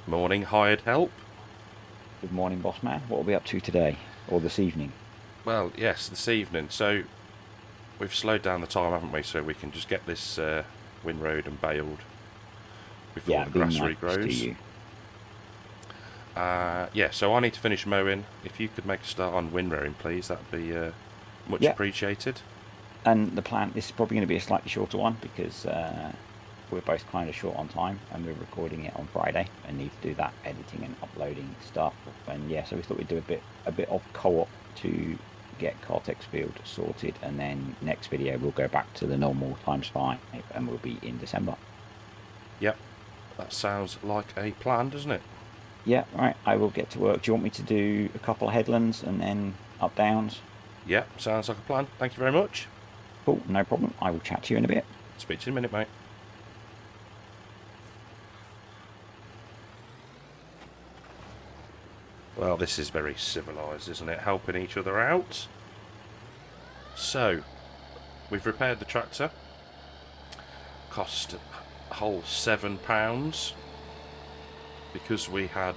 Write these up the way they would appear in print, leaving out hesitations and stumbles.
Morning, hired help. Good morning, boss man. What are we up to today or this evening? Well, yes, this evening. So we've slowed down the time, haven't we? So we can just get this windrowed and baled before Yeah, the being grass nice to regrows. you. Yeah, so I need to finish mowing. If you could make a start on windrowing, please, that'd be much Yeah, appreciated. and the plan. This is probably going to be a slightly shorter one because we're both kind of short on time, and we're recording it on Friday, and need to do that editing and uploading stuff. And yeah, so we thought we'd do a bit of co-op to get Cortex Field sorted, and then next video we'll go back to the normal times 5, and we'll be in December. Yep, that sounds like a plan, doesn't it? Yeah, right. I will get to work. Do you want me to do a couple of headlands and then up downs? Yep, sounds like a plan. Thank you very much. Cool, no problem. I will chat to you in a bit. Speak to you in a minute, mate. Well, this is very civilised, isn't it? Helping each other out. So, we've repaired the tractor. Cost a whole £7 because we had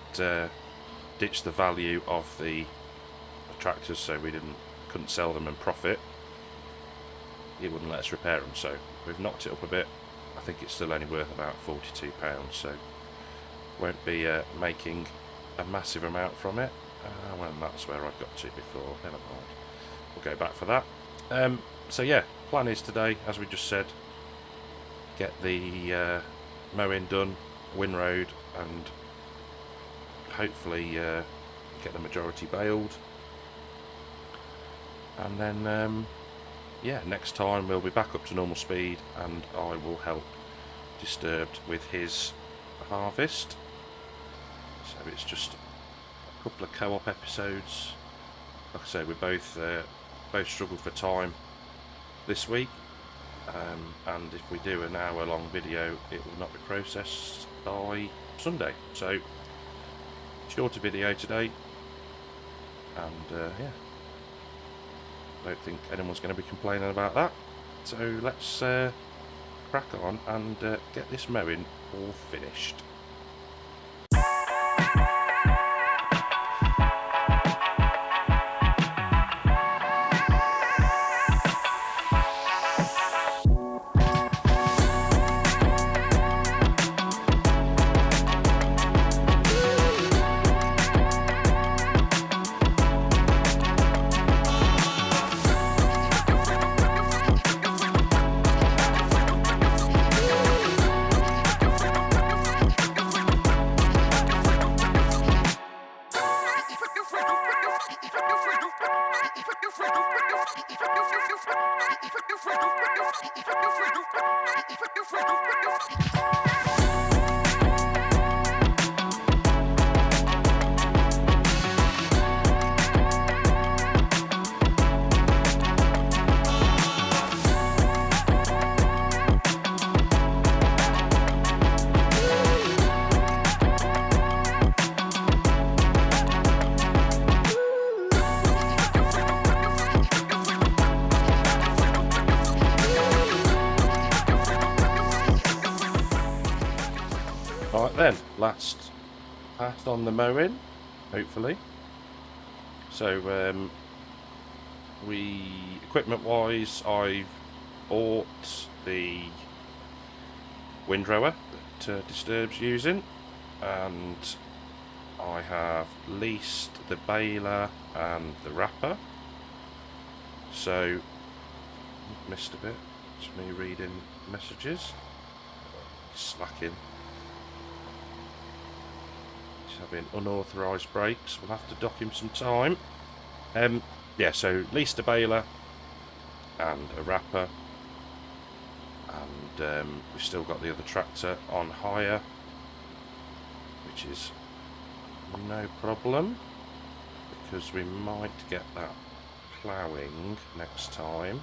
ditched the value of the tractors, so we couldn't sell them and profit. It wouldn't let us repair them, so we've knocked it up a bit. I think it's still only worth about £42, so won't be making a massive amount from it. Well, that's where I got to before. Never mind. We'll go back for that. So yeah, plan is today, as we just said, get the mowing done, windrowed, and hopefully get the majority baled. And then, yeah, next time we'll be back up to normal speed, and I will help Disturbed with his harvest. So it's just a couple of co-op episodes. Like I say, we both struggled for time this week. And if we do an hour-long video, it will not be processed by Sunday. So, shorter video today, and yeah, I don't think anyone's going to be complaining about that. So let's crack on and get this mowing all finished. Right then, last pass on the mowing, hopefully. So equipment-wise, I've bought the windrower that Disturbed's using, and I have leased the baler and the wrapper. So, missed a bit. It's me reading messages. Slacking. He's having unauthorised breaks. We'll have to dock him some time. Yeah, so leased a baler and a wrapper, and we've still got the other tractor on hire, which is no problem because we might get that ploughing next time,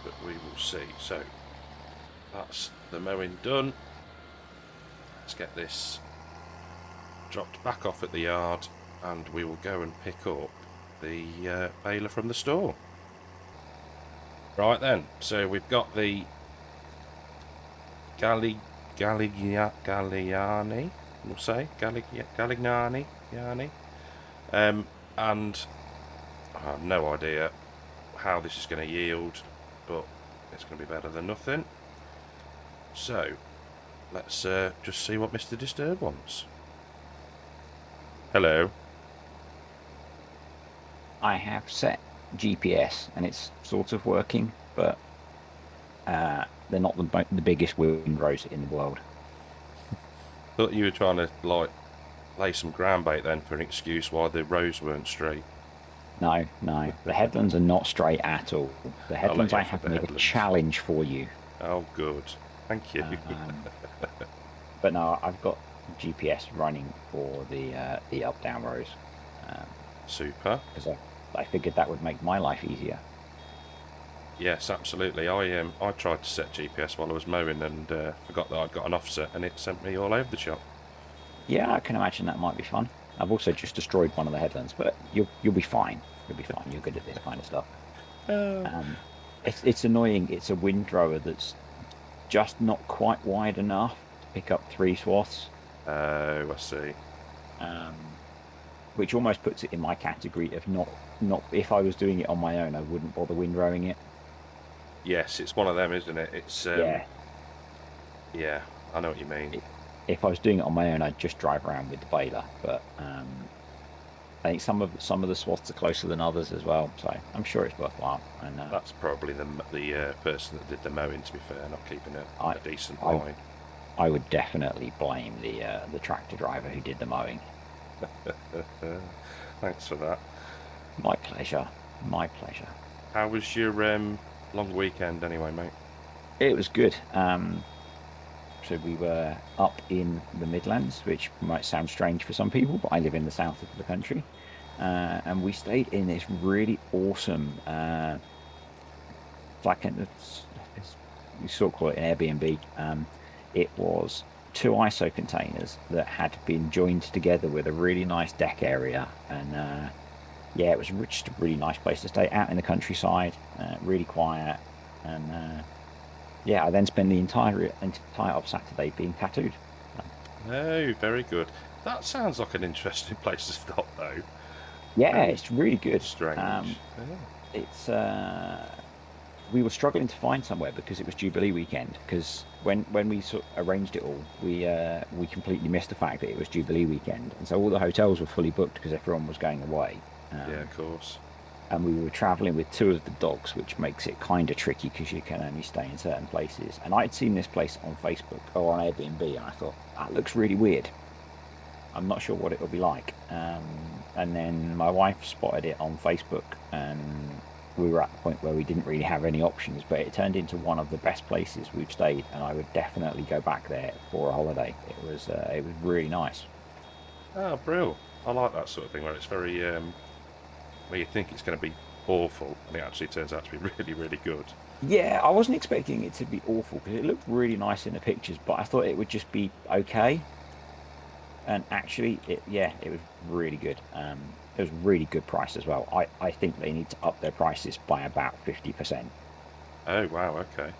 but we will see. So that's the mowing done. Let's get this dropped back off at the yard, and we will go and pick up the baler from the store. Right then, so we've got the Galliani, we'll say Gallignani, Yanni, and I have no idea how this is going to yield, but it's going to be better than nothing. So let's just see what Mr. Disturb wants. Hello. I have set GPS and it's sort of working, but they're not the biggest windrows in the world. Thought you were trying to like lay some ground bait then for an excuse why the rows weren't straight. No, no, the headlands are not straight at all. The I'll let headlands you I off with have the made a headlands. challenge for you. Oh, good. Thank you. But no, I've got GPS running for the up down rows Super. because I figured that would make my life easier. Yes, absolutely. I tried to set GPS while I was mowing and forgot that I'd got an offset, and it sent me all over the shop. Yeah, I can imagine that might be fun. I've also just destroyed one of the headlands, but you'll be fine. You'll be fine. You're good at this kind of stuff. Oh. It's annoying. It's a windrower that's just not quite wide enough to pick up three swaths, Oh, I see. um, which almost puts it in my category of not. If I was doing it on my own, I wouldn't bother windrowing it. Yes, it's one of them, isn't it? It's Yeah, yeah, I know what you mean. i- if I was doing it on my own, I'd just drive around with the baler. But I think some of the swaths are closer than others as well, so I'm sure it's worthwhile. And That's probably the person that did the mowing, to be fair, not keeping I, a decent I line. I would definitely blame the tractor driver who did the mowing. Thanks for that. My pleasure. My pleasure. How was your long weekend anyway, mate? It was good. So we were up in the Midlands, which might sound strange for some people, but I live in the south of the country. And we stayed in this really awesome, like we sort of call it an Airbnb. It was two ISO containers that had been joined together with a really nice deck area, and yeah, it was just a really nice place to stay out in the countryside, really quiet, and yeah, I then spent the entire of Saturday being tattooed. Oh, very good. That sounds like an interesting place to stop, though. Yeah, Very it's really good. strange. It's We were struggling to find somewhere because it was Jubilee weekend. Because when we sort of arranged it all, we completely missed the fact that it was Jubilee weekend, and so all the hotels were fully booked because everyone was going away. Yeah, of course. And we were traveling with two of the dogs, which makes it kind of tricky because you can only stay in certain places. And I'd seen this place on Facebook or on Airbnb, and I thought that looks really weird. I'm not sure what it'll be like. And then my wife spotted it on Facebook, and we were at the point where we didn't really have any options. But it turned into one of the best places we've stayed, and I would definitely go back there for a holiday. It was really nice. Oh, brill. I like that sort of thing where it's very where you think it's going to be awful, and it actually turns out to be really, really good. Yeah, I wasn't expecting it to be awful because it looked really nice in the pictures, but I thought it would just be okay. And actually, it was really good. It was really good price as well. I think they need to up their prices by about 50%. Oh, wow, okay.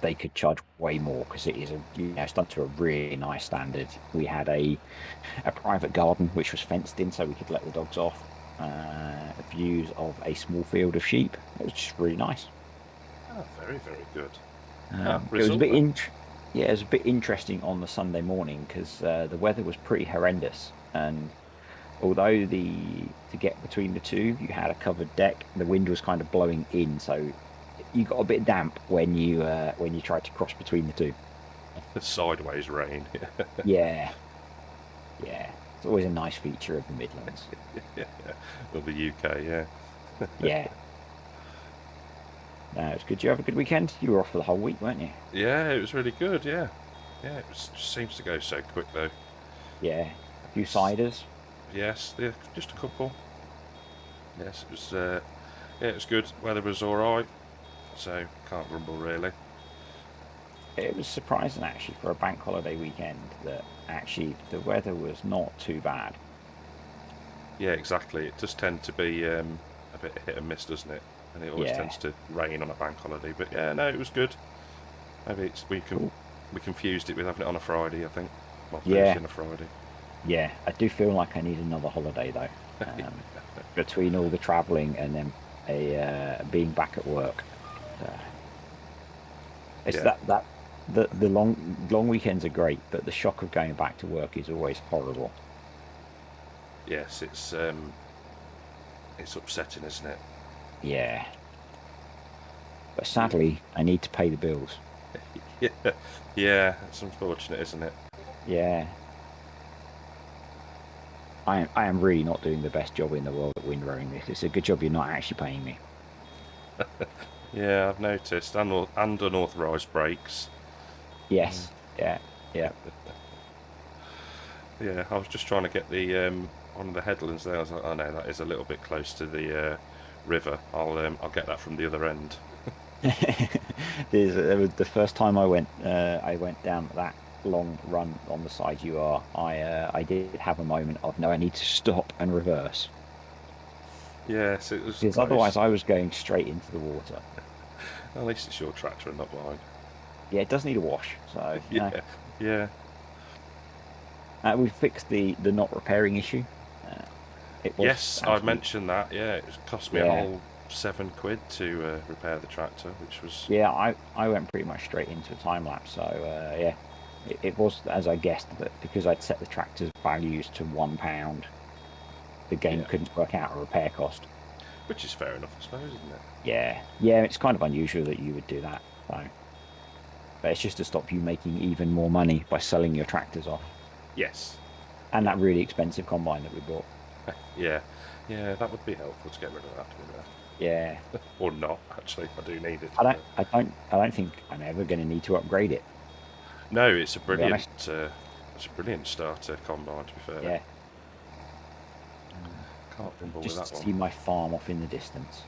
They could charge way more because it is it's done to a really nice standard. We had a private garden which was fenced in so we could let the dogs off. Views of a small field of sheep. It was just really nice. Oh, very, very good. It was a Result bit then. yeah, it was a bit interesting on the Sunday morning because the weather was pretty horrendous, and although the to get between the two, you had a covered deck, the wind was kind of blowing in, so you got a bit damp when you tried to cross between the two. Sideways rain. Yeah, yeah, it's always a nice feature of the Midlands. Yeah, or the UK, yeah. Yeah, no, it's good. You have a good weekend. You were off for the whole week, weren't you? Yeah, it was really good, yeah. Yeah, just seems to go so quick, though. Yeah, a few It's, ciders. yes, yeah, just a couple. Yes, it was, yeah, it was good. Weather was alright, so can't grumble, really. It was surprising actually for a bank holiday weekend that actually the weather was not too bad. Yeah, exactly. It does tend to be a bit hit and miss, doesn't it? And it always Yeah, tends to rain on a bank holiday. But yeah, no, it was good. Maybe we can cool. we confused it with having it on a Friday, I think. Well, Yeah, Thursday and a Friday. yeah. I do feel like I need another holiday though. Between all the traveling and then being back at work. Uh, it's Yeah. that the long weekends are great, but the shock of going back to work is always horrible. Yes, it's upsetting, isn't it? Yeah, but Yeah. sadly, I need to pay the bills. Yeah. Yeah. It's unfortunate, isn't it? Yeah, I am really not doing the best job in the world at windrowing this. It's a good job you're not actually paying me. Yeah, I've noticed. And unauthorised breaks. Yes, yeah, yeah. Yeah, I was just trying to get the one of the headlands there. I was like, oh no, that is a little bit close to the river. I'll get that from the other end. There was the first time I went down that long run on the side you are. I did have a moment of no, I need to stop and reverse Yes, it was because otherwise close. I was going straight into the water. At least it's your tractor and not mine. Yeah, it does need a wash, so Yeah, yeah. we fixed the not repairing issue. Uh, it was Yes, I absolute. mentioned that. Yeah, it cost me a Yeah, whole £7 to repair the tractor, which was yeah. I went pretty much straight into a time lapse, so yeah, it was as I guessed that because I'd set the tractor's values to £1, the game yeah, couldn't work out a repair cost. which is fair enough, I suppose, isn't it? Yeah, yeah, it's kind of unusual that you would do that. So, but it's just to stop you making even more money by selling your tractors off Yes, and yeah, that really expensive combine that we bought. yeah, yeah. That would be helpful to get rid of that, to be fair. Yeah, Or not. Actually, I do need it. But I don't think I'm ever going to need to upgrade it. no, To be honest. it's a brilliant starter combine. To be fair, Yeah, I can't can grumble with that just one. see my farm off in the distance.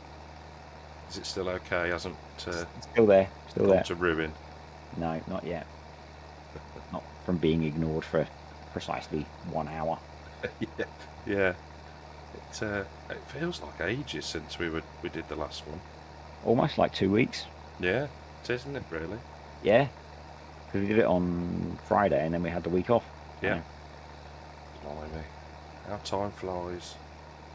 Is it still okay? Hasn't It's still there, still gone there. to ruin? No, not yet. Not from being ignored for precisely 1 hour. Yeah, yeah. It feels like ages since we did the last one. Almost like 2 weeks. Yeah, it is, isn't it? Really? Yeah, because we did it on Friday and then we had the week off. Yeah. So. Blimey, how time flies.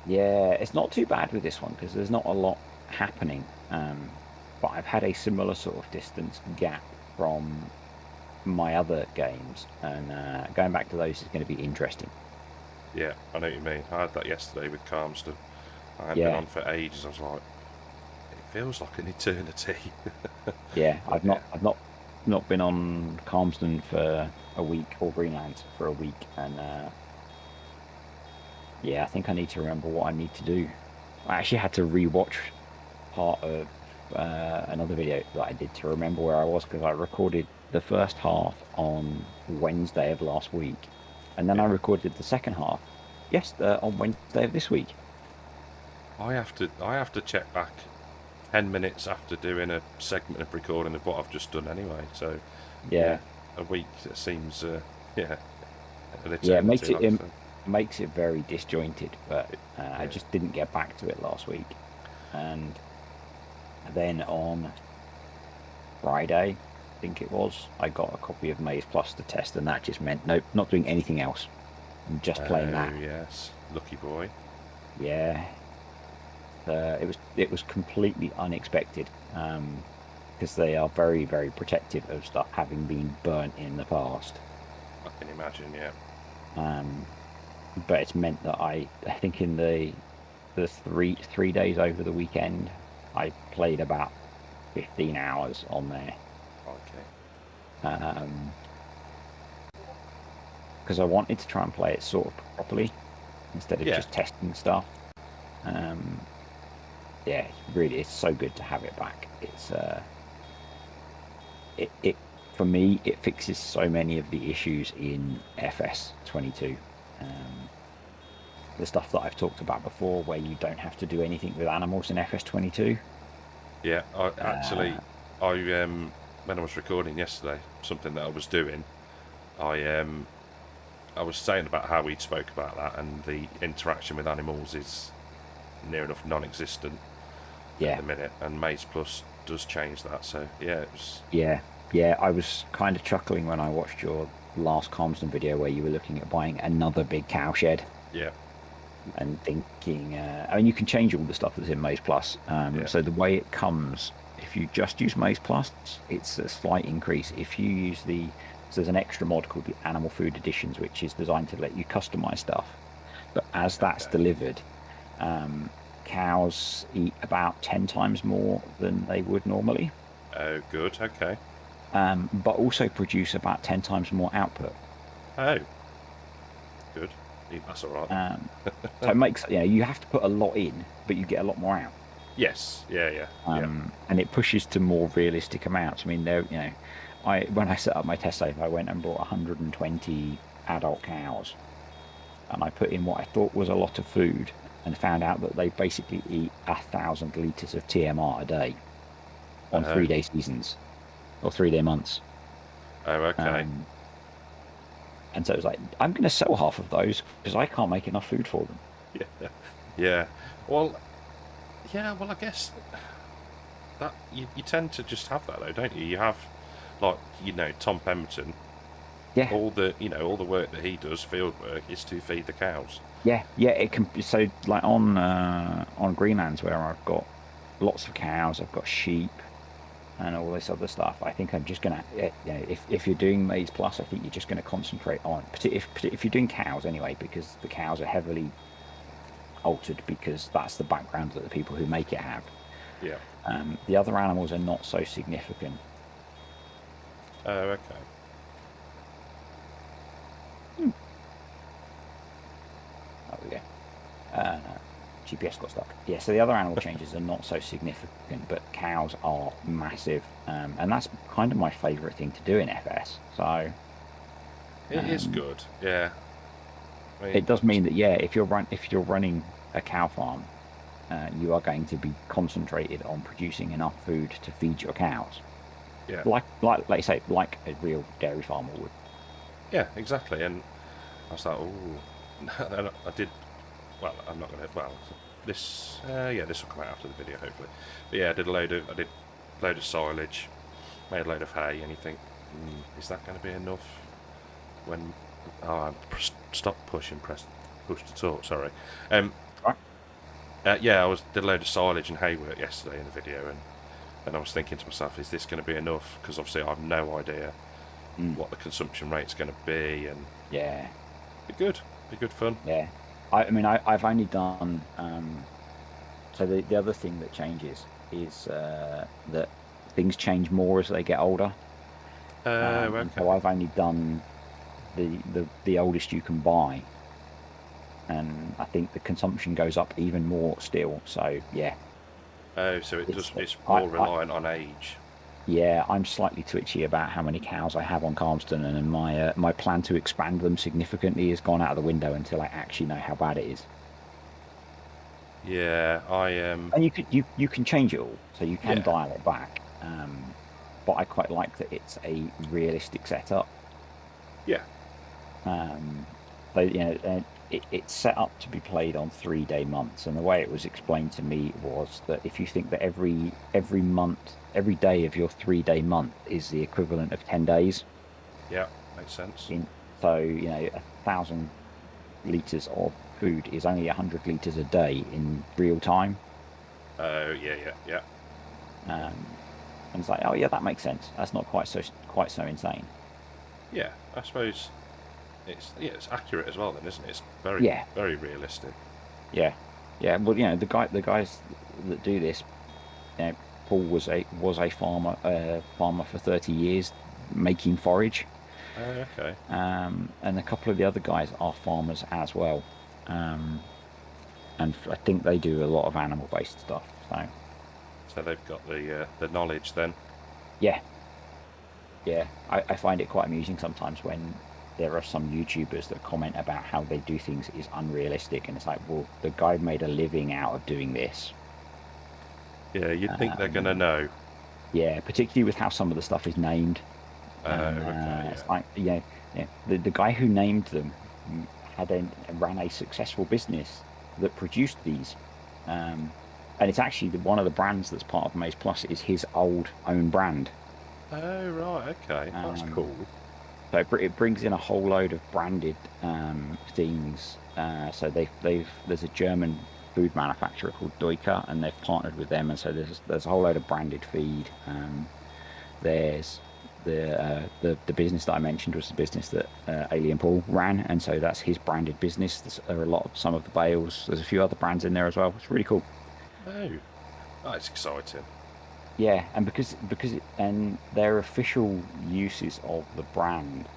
Yeah, it's not too bad with this one because there's not a lot happening. But I've had a similar sort of distance gap from my other games, and going back to those is going to be interesting. Yeah, I know what you mean. I had that yesterday with Calmston. I hadn't been Yeah, on for ages. I was like, it feels like an eternity. yeah. But yeah, Not been on Calmsden for a week or Greenland for a week, and yeah, I think I need to remember what I need to do. I actually had to rewatch part of another video that I did to remember where I was because I recorded the first half on Wednesday of last week, and then I yeah. recorded the second half, yes, on Wednesday of this week. I have to check back 10 minutes after doing a segment of recording of what I've just done anyway. So yeah, Yeah, a week seems yeah, an yeah, eternity. Like I said. it makes it very disjointed, but I Yeah, just didn't get back to it last week, and then on Friday, I think it was, I got a copy of Maze Plus to test, and that just meant nope, not doing anything else. I'm just playing oh that. yes, lucky boy. Yeah, it was completely unexpected because they are very very protective of stuff having been burnt in the past. I can imagine. Yeah, Um, but it's meant that I think in the three days over the weekend, I played about 15 hours on there okay. um, because I wanted to try and play it sort of properly instead of Yeah, just testing stuff. Um, yeah, it's so good to have it back. It for me it fixes so many of the issues in FS22. Um, the stuff that I've talked about before, where you don't have to do anything with animals in FS22. yeah. Uh, I when I was recording yesterday, something that I was doing, I I was saying about how we spoke about that, and the interaction with animals is near enough non-existent at yeah, the minute, and Maze Plus does change that. So yeah, it was yeah. Yeah, I was kind of chuckling when I watched your last Calmsden video where you were looking at buying another big cow shed Yeah, and thinking, I mean, you can change all the stuff that's in Maze Plus. yeah. So the way it comes, if you just use Maze Plus, it's a slight increase. If you use so there's an extra mod called the Animal Food Editions, which is designed to let you customize stuff. But as that's Okay. delivered, um, cows eat about 10 times more than they would normally, Oh, good. Okay. but also produce about 10 times more output. Oh, good. That's all right Um, so then. it makes, you have to put a lot in, but you get a lot more out. Yes. Yeah, yeah, yeah. And it pushes to more realistic amounts. I mean, when I set up my test save, I went and bought 120 adult cows, and I put in what I thought was a lot of food, and found out that they basically eat 1,000 liters of TMR a day on Oh, 3 day seasons or 3 day months. oh, okay. Um, and so it was like, I'm going to sell half of those because I can't make enough food for them. Yeah, yeah. Well, yeah. Well, I guess that you tend to just have that though, don't you? You have like Tom Pemberton. Yeah, All the work that he does, field work, is to feed the cows. yeah, yeah. It can. So like on Greenlands where I've got lots of cows, I've got sheep and all this other stuff. I think I'm just gonna, if you're doing Maize Plus, I think you're just gonna concentrate on, if you're doing cows anyway, because the cows are heavily altered because that's the background that the people who make it have. Yeah. The other animals are not so significant. Oh, okay. Hmm, there we go. Uh, GPS got stuck. Yeah, so the other animal changes are not so significant, but cows are massive, and that's kind of my favorite thing to do in FS. So It is um, good. Yeah. I mean, it does mean that, yeah, if you're running a cow farm, you are going to be concentrated on producing enough food to feed your cows, yeah, like you say, like a real dairy farmer would. yeah, exactly. And I was like, oh, I did. Well, I'm not gonna. Well, yeah, this will come out after the video, hopefully. But yeah, I did load of silage, made a load of hay, and you think, is that going to be enough? When stop pushing, press push to talk. Sorry. Um, Right. yeah, did a load of silage and hay work yesterday in the video, and I was thinking to myself, is this going to be enough? Because obviously I have no idea Mm, what the consumption rate's going to be, and yeah, be good fun. yeah. I mean, I've only done. So the other thing that changes is that things change more as they get older. Oh, And so okay. I've only done the oldest you can buy, and I think the consumption goes up even more still. So yeah, Oh, so it it's does. It's I, more I reliant on age. yeah, I'm slightly twitchy about how many cows I have on Calmston, and my plan to expand them significantly has gone out of the window until I actually know how bad it is. Yeah, I And you can change it all, so you can Yeah, dial it back. But I quite like that it's a realistic setup. yeah. Um, it's set up to be played on 3 day months, and the way it was explained to me was that if you think that every month, every day of your 3 day month is the equivalent of 10 days, Yeah, makes sense. in so 1,000 liters of food is only 100 liters a day in real time. Oh, yeah, yeah, yeah. Um, and it's like, oh yeah, that makes sense. That's not quite so insane. Yeah, I suppose it's accurate as well then, isn't it? It's very, Yeah, very realistic. yeah, yeah. Well, the guys that do this, Paul was a farmer for 30 years making forage, Oh, okay. and a couple of the other guys are farmers as well, um, and I think they do a lot of animal-based stuff. So So they've got the knowledge then. yeah, yeah, I find it quite amusing sometimes when there are some YouTubers that comment about how they do things is unrealistic, and it's like, well, the guy made a living out of doing this. Yeah, you'd think they're gonna Um, know. yeah, particularly with how some of the stuff is named. Oh, okay, It's yeah. like, the guy who named them ran a successful business that produced these. Um, and it's actually one of the brands that's part of Maze Plus is his old own brand. Oh, right, okay. That's Um, cool. so it brings in a whole load of branded things. So there's a German food manufacturer called Deuter, and they've partnered with them, and so there's a whole load of branded feed. There's the business that I mentioned was the business that Alien Paul ran, and so that's his branded business. There are a lot of some of the bales. There's a few other brands in there as well. It's really cool. Oh, that's exciting. Yeah, and and their official uses of the brand,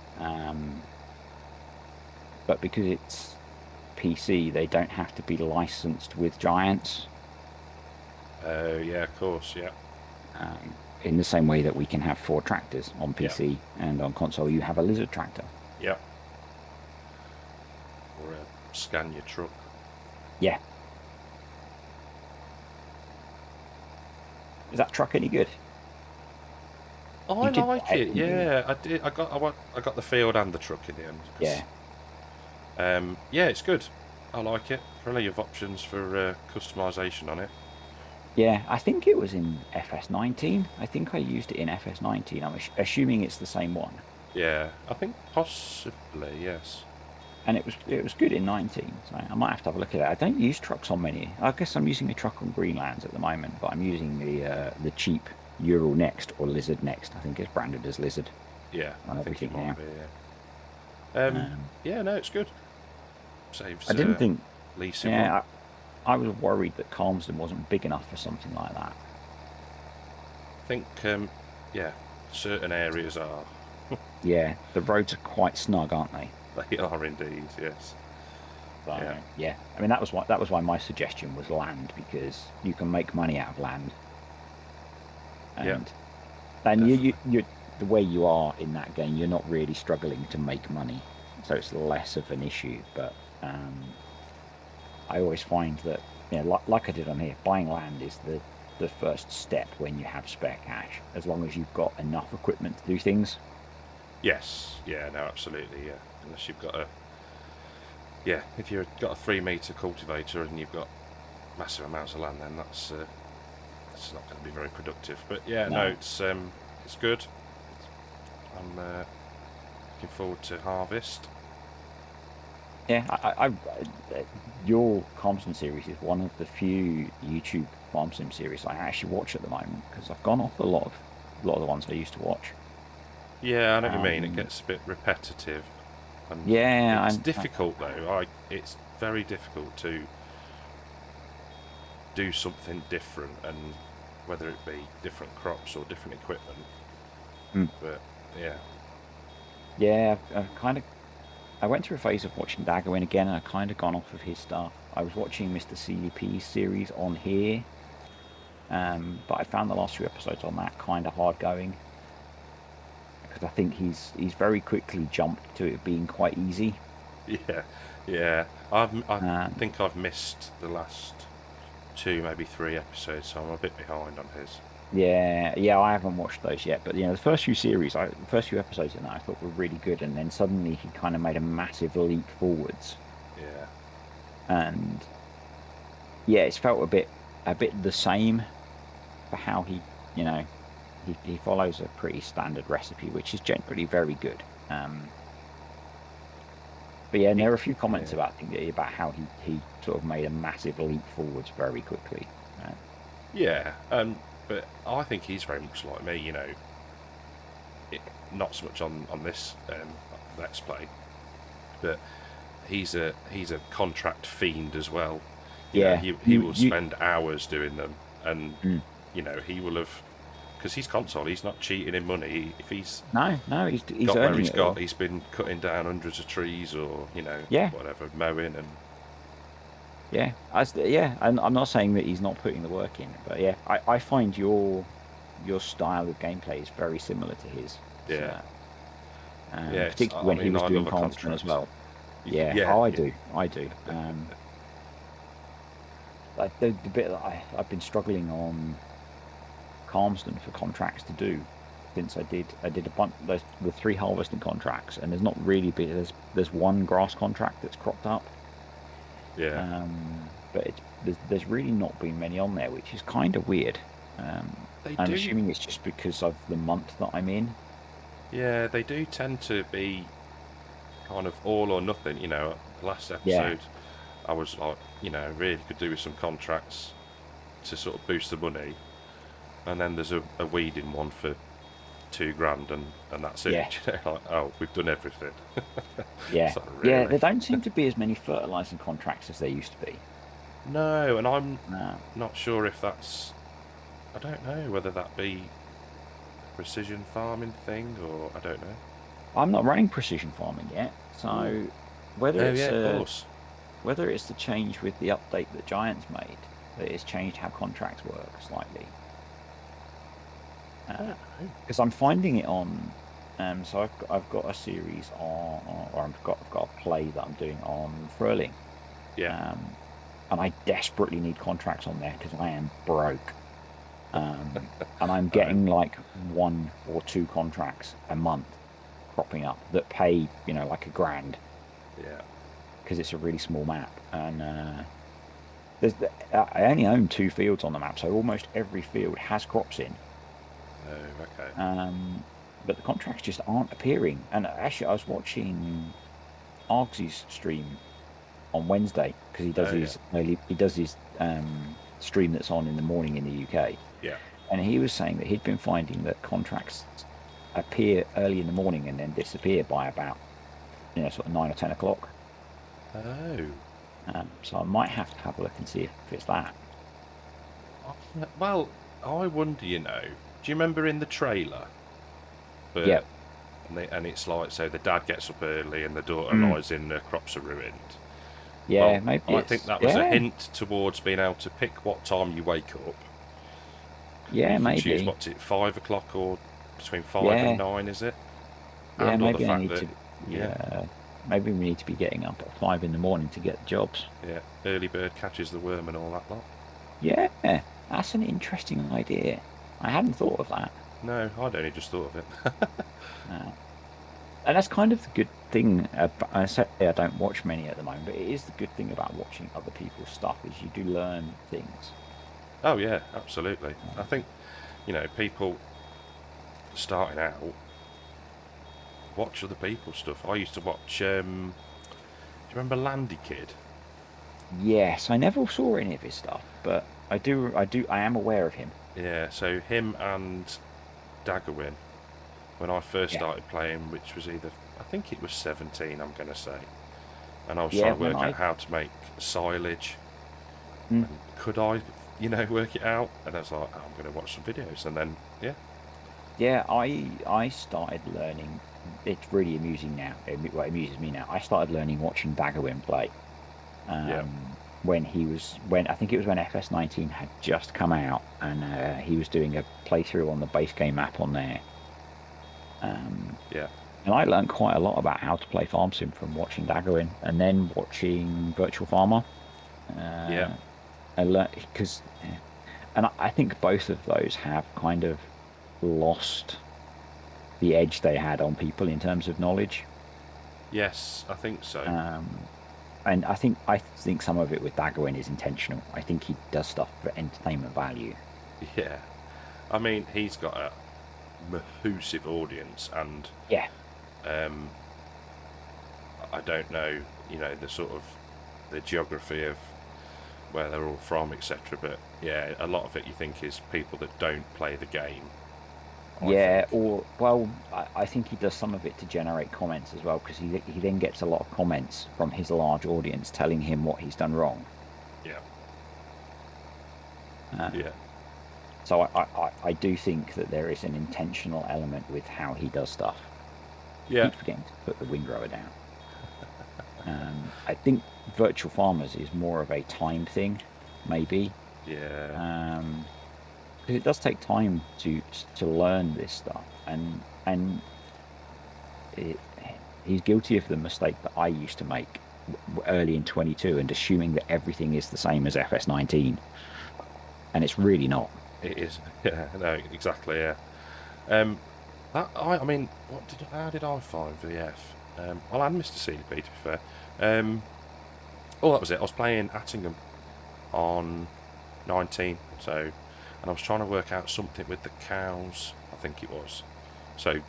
but because it's PC, they don't have to be licensed with Giants. Oh, yeah, of course, yeah. In the same way that we can have Ford tractors on Yeah, PC and on console, you have a Lizard tractor. yeah. Or scan your truck. Yeah, is that truck any good? I You did like buy it, it, didn't you? yeah. I did. I got the field and the truck in the end. 'Cause, Yeah, yeah, it's good. I like it. Plenty of options for customization on it. yeah. I think it was in FS19. I think I used it in FS19. I'm assuming it's the same one. Yeah, I think possibly yes. And it was good in 19. So I might have to have a look at it. I don't use trucks on many. I guess I'm using a truck on Greenlands at the moment, but I'm using the cheap Ural Next or Lizard Next. I think it's branded as Lizard Yeah, on I think it everything might now. be. Yeah. Um, Yeah, no, it's good. I Saves didn't think. leasing one. Yeah, I was worried that Calmsden wasn't big enough for something like that. I think, yeah, certain areas are. Yeah, the roads are quite snug, aren't they? They are indeed. Yes. Yeah. So yeah, I mean that was why my suggestion was land because you can make money out of land, Yeah. and and Definitely. the way you are in that game, you're not really struggling to make money, so it's less of an issue. But I always find that like I did on here, buying land is the first step when you have spare cash, as long as you've got enough equipment to do things. Yes. Yeah. No. Absolutely. Yeah. Unless you've got a. Yeah. If you've got a 3 meter cultivator and you've got massive amounts of land, then that's not going to be very productive. But yeah, no, No. it's good. I'm looking forward to harvest. Yeah, your Compton series is one of the few YouTube farm sim series I actually watch at the moment because I've gone off a lot of the ones I used to watch. Yeah, I know what you mean. It Um, gets a bit repetitive, and yeah, it's difficult though. It's very difficult to do something different, and whether it be different crops or different equipment. mm, But yeah, yeah, I went through a phase of watching Daggerwin again, and I kind of gone off of his stuff. I was watching Mr. CDP's series on here, but I found the last few episodes on that kind of hard going because I think he's very quickly jumped to it being quite easy. yeah, yeah. I Um, think I've missed the last two, maybe three episodes, so I'm a bit behind on his. Yeah, yeah, I haven't watched those yet, but the first few the first few episodes in that I thought were really good, and then suddenly he kind of made a massive leap forwards, Yeah, and yeah, it's felt a bit the same for how you know, he follows a pretty standard recipe, which is generally very good. But yeah, and he, there are a few comments yeah, about how he sort of made a massive leap forwards very quickly. yeah. But I think he's very much like me. It, not so much on this let's play, but he's a contract fiend as well. Yeah, He will spend hours doing them, and mm, he will have, because he's console. He's not cheating in money. If he's no, no, he's got where earning he's it all. got, he's been cutting down hundreds of trees or Yeah. whatever, mowing and Yeah, yeah, and I'm not saying that he's not putting the work in, but yeah, I find your style of gameplay is very similar to his. yeah, So, yeah. particularly I when he mean, was I doing love a Calmsden as contract. well. Yeah, Yeah, oh, I yeah, do, I do. Like the bit that I've been struggling on Calmsden for contracts to do since I did a bunch the three harvesting contracts, and there's not really been there's one grass contract that's cropped up. yeah. But there's really not been many on there, which is kind of weird. They I'm do, assuming it's just because of the month that I'm in. yeah, they do tend to be kind of all or nothing. The last Yeah, episode, I was like, really could do with some contracts to sort of boost the money, and then there's a weeding one for 2 grand, and that's it. yeah, Like, oh, we've done everything. yeah, It's like, yeah. really? There don't seem to be as many fertilizing contracts as there used to be. No, and I'm No, not sure if that's. I don't know whether that be a precision farming thing, or I don't know. I'm not running precision farming yet, Ooh. so whether Oh it's yeah, of a course. whether it's the change with the update that Giants made that it's changed how contracts work slightly. I don't know. Because I'm finding it on. So I've got a series or I've got a play that I'm doing on furling. Yeah. Um, and I desperately need contracts on there because I am broke. And I'm Oh getting like 1 or 2 contracts a month cropping up that pay, like £1,000 yeah. because it's a really small map. And I only own 2 fields on the map, so almost every field has crops in. Oh, okay. Um, but the contracts just aren't appearing. And actually, I was watching Argsy's stream on Wednesday because he does Oh yeah. his stream that's on in the morning in the UK, Yeah. and he was saying that he'd been finding that contracts appear early in the morning and then disappear by about sort of 9 or 10 o'clock. Oh. So I might have a look and see if it's that. Well, I wonder. Do you remember in the trailer? Yeah. But and it's like, so the dad gets up early and the daughter Mm. lies in, the crops are ruined. Yeah, Well, maybe I think it's that was a yeah, hint towards being able to pick what time you wake up. You yeah, can choose maybe. what's it, 5 o'clock or between 5 and Yeah, 9, is it? yeah, And or the maybe I fact need that, to. yeah, Yeah, maybe we need to be getting up at 5 in the morning to get the jobs. yeah, early bird catches the worm and all that lot. Yeah, that's an interesting idea. I hadn't thought of that. No, I'd only just thought of it. Uh, and that's kind of the good thing. I say I don't watch many at the moment, but it is the good thing about watching other people's stuff is you do learn things. Oh yeah, absolutely. I Um, think people starting out watch other people's stuff. I used to watch. Do you remember Landy Kid? yes, I never saw any of his stuff, but I am aware of him. Yeah, so him and Daggerwin, when I first Yeah, started playing, which was either, I think it was 17, I'm going to say, and I was yeah. trying to work out how to make silage, Mm, and could I, work it out? And I was like, oh, I'm going to watch some videos, and then, yeah, yeah, I started learning. It's really amusing now. What amuses me now, I started learning watching Daggerwin play. yeah, When I think it was when FS19 had just come out, and he was doing a playthrough on the base game map on there. Um, yeah, and I learned quite a lot about how to play Farm Sim from watching Daggerwin and then watching Virtual Farmer. yeah, Uh, I learned because, and I think both of those have kind of lost the edge they had on people in terms of knowledge. yes, I think so. Um, and I think some of it with Daggerwin is intentional. I think he does stuff for entertainment value. Yeah, I mean, he's got a massive audience, and Yeah, um, I don't know, the sort of the geography of where they're all from, etc. But yeah, a lot of it you think is people that don't play the game. I yeah. think. Or well, I think he does some of it to generate comments as well because he then gets a lot of comments from his large audience telling him what he's done wrong. Yeah, Uh, yeah, so I do think that there is an intentional element with how he does stuff. I yeah, keep forgetting to put the windrower down. I think virtual farmers is more of a time thing, maybe. yeah. Um, because it does take time to learn this stuff, and it, he's guilty of the mistake that I used to make early in 22 and assuming that everything is the same as FS19, and it's really not. It is. Yeah, no, exactly. Yeah. Um, I mean, how did I find VF? Well, and Mr. CDP, to be fair. Um, oh, that was it. I was playing Attingham on 19, so and I was trying to work out something with the cows, I think it was. So,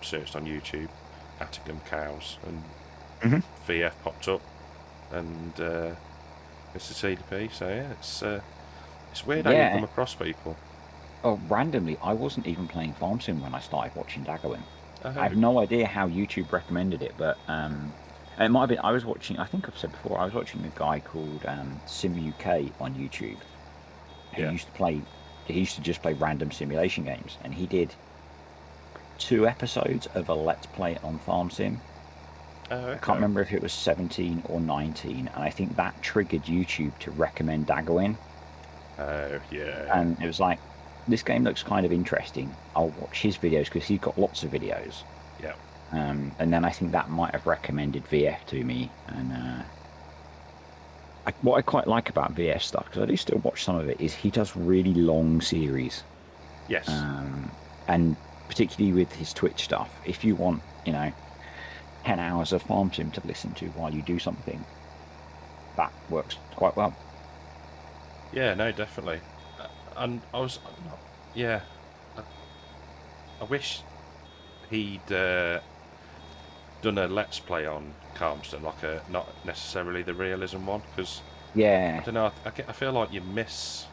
searched on YouTube, Attingham cows, and Hmm. VF popped up, and Mr. CDP. So yeah, it's weird how you Yeah. come across people. Oh, randomly, I wasn't even playing Farm Sim when I started watching Daggerwin. I Oh, have no idea how YouTube recommended it, but it might have been. I was watching. I think I've said before. I was watching a guy called Sim UK on YouTube who yeah. used to play. He used to just play random simulation games, and he did 2 episodes of a Let's Play on Farm Sim. Oh, I can't okay. remember if it was 17 or 19, and I think that triggered YouTube to recommend Daggerwin. Oh, yeah, And it was like, this game looks kind of interesting. I'll watch his videos because he's got lots of videos. yeah, And then I think that might have recommended VF to me. And what I quite like about VF stuff, because I do still watch some of it, is he does really long series. yes, Um, and particularly with his Twitch stuff, if you want, 10 hours of Farm Sim to listen to while you do something, that works quite well. yeah. No, definitely. And I was, yeah. I, I wish he'd done a let's play on Calmston, like a not necessarily the realism one, because I Yeah, don't know. I feel like you miss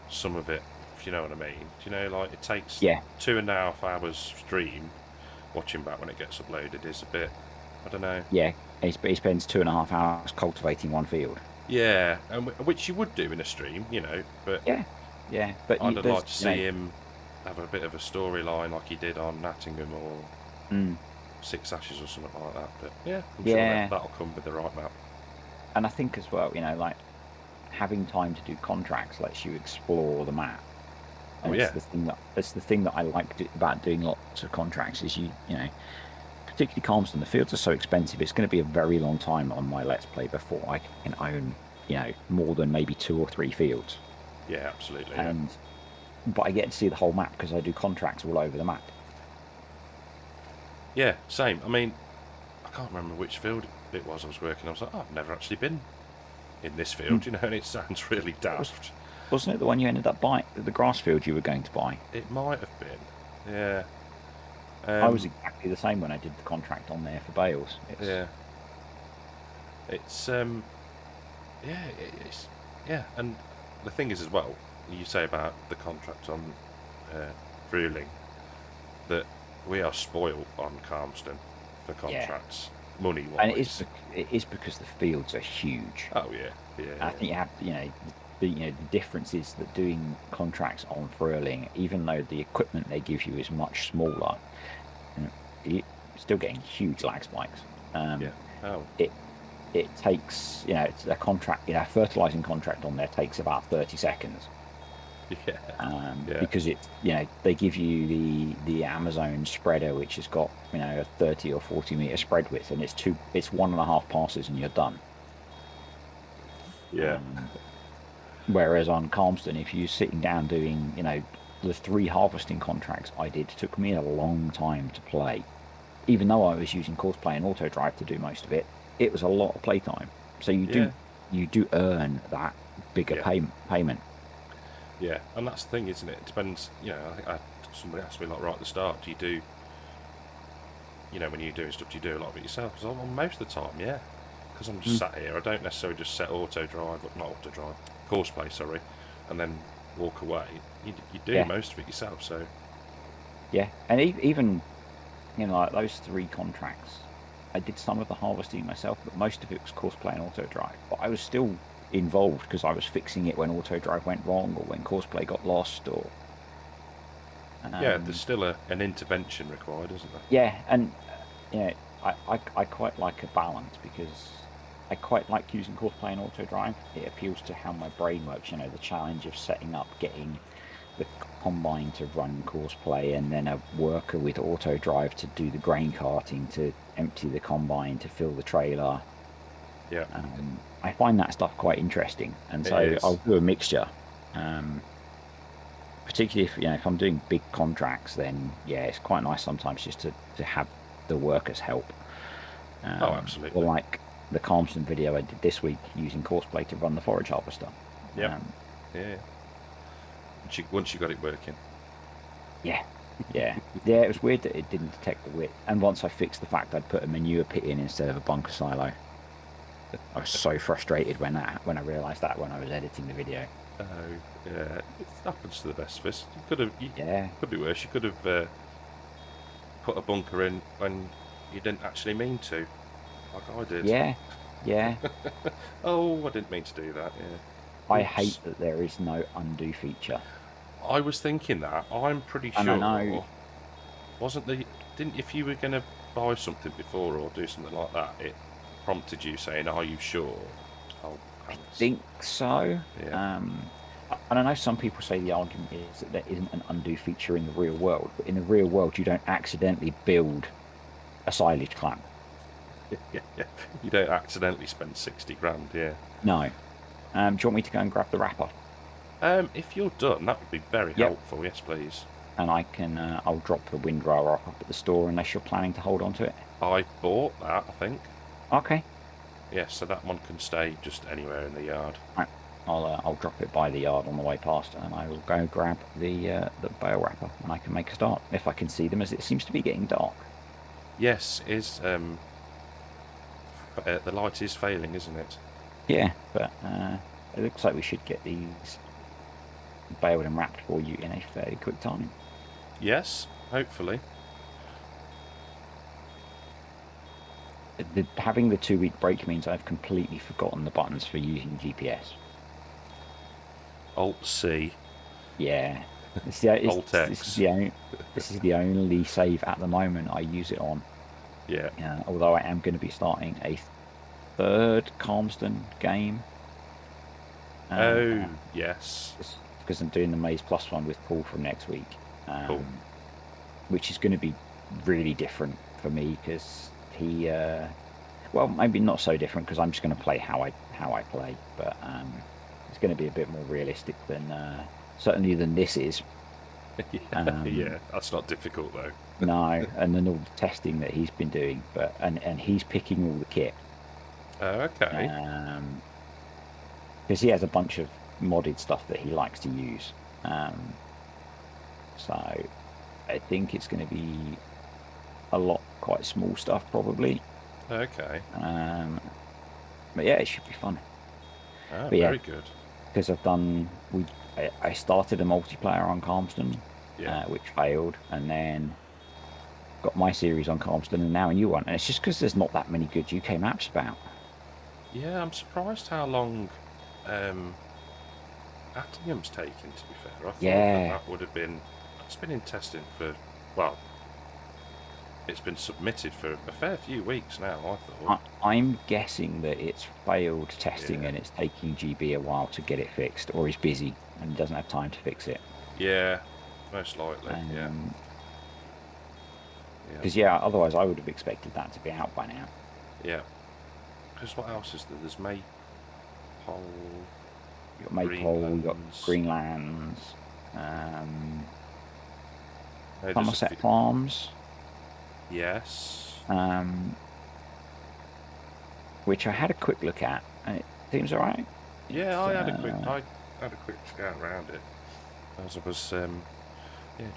some of it, if you know what I mean. Do you know, like it takes yeah, 2.5 hours stream. Watching back when it gets uploaded is a bit. I don't know. yeah. He spends 2.5 hours cultivating one field. Yeah, and which you would do in a stream, but Yeah, yeah. But I'd have there's, liked to see him have a bit of a storyline like he did on Nattingham or mm, Six Ashes or something like that. But yeah, I'm sure yeah. that'll come with the right map. And I think as well, like having time to do contracts lets you explore the map. Oh And yeah, it's the thing that I like about doing lots of contracts is particularly Calmston, the fields are so expensive. It's going to be a very long time on my Let's Play before I can own, more than maybe 2 or 3 fields. yeah, absolutely, yeah, And but I get to see the whole map because I do contracts all over the map. yeah, same. I mean, I can't remember which field it was I was working. I was like, oh, I've never actually been in this Hmm. field, and it sounds really Was daft. wasn't it the one you ended up buying, the grass field you were going to buy? It might have been, yeah, I was um, exactly the same when I did the contract on there for bales. yeah. It's yeah, it's yeah, and the thing is as well, you say about the contract on uh, Fruling that we are spoiled on Calmston for Yeah, contracts, money and wise. it is because the fields are huge. Oh yeah, yeah, I think you have, the difference is that doing contracts on furling, even though the equipment they give you is much smaller, you know, you're still getting huge lag spikes. yeah. Um, Oh it it takes, it's a contract, a fertilizing contract on there takes about 30 seconds. yeah, yeah, Because it's, they give you the Amazon spreader, which has got, a 30 or 40 meter spread width, and it's 1.5 passes and you're done. yeah, Um, Whereas on Calmston, if you're sitting down doing, the 3 harvesting contracts I did, took me a long time to play. Even though I was using course play and auto drive to do most of it, it was a lot of playtime. So yeah, you do earn that bigger yeah, payment. yeah. And that's the thing, isn't it? It depends. I think somebody asked me like right at the start, do you do, when you're doing stuff, do you do a lot of it yourself? Because most of the time, yeah. Because I'm just Mm. sat here, I don't necessarily just set auto drive, but not auto drive, course play, sorry, and then walk away. You do Yeah, most of it yourself, so yeah. And even, like those 3 contracts, I did some of the harvesting myself, but most of it was course play and auto drive. But I was still involved because I was fixing it when auto drive went wrong or when course play got lost or yeah, there's um, still an intervention required, isn't there? yeah. And I quite like a balance because I quite like using course play and auto drive. It appeals to how my brain works. The challenge of setting up, getting the combine to run course play, and then a worker with auto drive to do the grain carting, to empty the combine, to fill the trailer. Yeah, I find that stuff quite interesting, and it so is. I'll do a mixture. Um, Particularly if if I'm doing big contracts, then yeah, it's quite nice sometimes just to have the workers help. Oh, Or absolutely. like the Calmston video I did this week using Courseplay to run the forage harvester. Yep. Um, Yeah. once you got it working. Yeah, yeah, yeah. It was weird that it didn't detect the width. And once I fixed the fact I'd put a manure pit in instead of a bunker silo, I was so frustrated when I realised that when I was editing the video. Oh, yeah, it happens to the best of us. You could have, Yeah, could be worse. You could have put a bunker in when you didn't actually mean to, like I did. yeah, yeah. Oh, I didn't mean to do that. Yeah. I Oops. hate that there is no undo feature. I was thinking that. I'm pretty And I know, sure. Wasn't the didn't if you were going to buy something before or do something like that, it prompted you saying, "Are you sure?" Oh, pants. think so. Yeah. And I know some people say the argument is that there isn't an undo feature in the real world, but in the real world, you don't accidentally build a silage clamp. Yeah, yeah. You don't accidentally spend 60 grand. Yeah. No. Do you want me to go and grab the wrapper? If you're done, that would be very Yep. helpful. Yes, please. And I'll drop the windrower off up at the store unless you're planning to hold on to it. I bought that, I think. Okay. Yes, so that one can stay just anywhere in the yard. Right. I'll drop it by the yard on the way past, and I will go grab the bale wrapper, and I can make a start if I can see them, as it seems to be getting dark. Yes, is the light is failing, isn't it? Yeah, but it looks like we should get these baled and wrapped for you in a fairly quick time. Yes, hopefully. Having the 2 week break means I've completely forgotten the buttons for using GPS. Alt C, Yeah, Alt X. this is the only save at the moment I use it on. Yeah. Although I am going to be starting a third Calmston game. Oh, yes. Because I'm doing the Maze Plus one with Paul from next week, Cool. which is going to be really different for me because he, well, maybe not so different because I'm just going to play how I play, but it's going to be a bit more realistic than certainly than this is. Yeah, that's not difficult though. No, and then all the testing that he's been doing, but and he's picking all the kit. Okay. Because he has a bunch of modded stuff that he likes to use. So I think it's going to be a lot quite small stuff probably. Okay. But yeah, it should be fun. Oh, But yeah, very good. because I started a multiplayer on Calmston, Yeah. which failed, and then got my series on Calmston, and now a new one. And it's just because there's not that many good UK maps about. Yeah, I'm surprised how long Attingham's taken, to be fair. I thought that would have been... It's been in testing for... Well, it's been submitted for a fair few weeks now, I thought. I'm guessing that it's failed testing Yeah. and it's taking GB a while to get it fixed, or he's busy and he doesn't have time to fix it. Yeah, most likely, yeah. Because, yeah, otherwise I would have expected that to be out by now. Yeah. Because what else is there? There's Maypole... You've got Maypole, you've got Greenlands, Somerset Farms. Yes. Which I had a quick look at, and it seems alright. Yeah, I had a quick scout around it. As I was,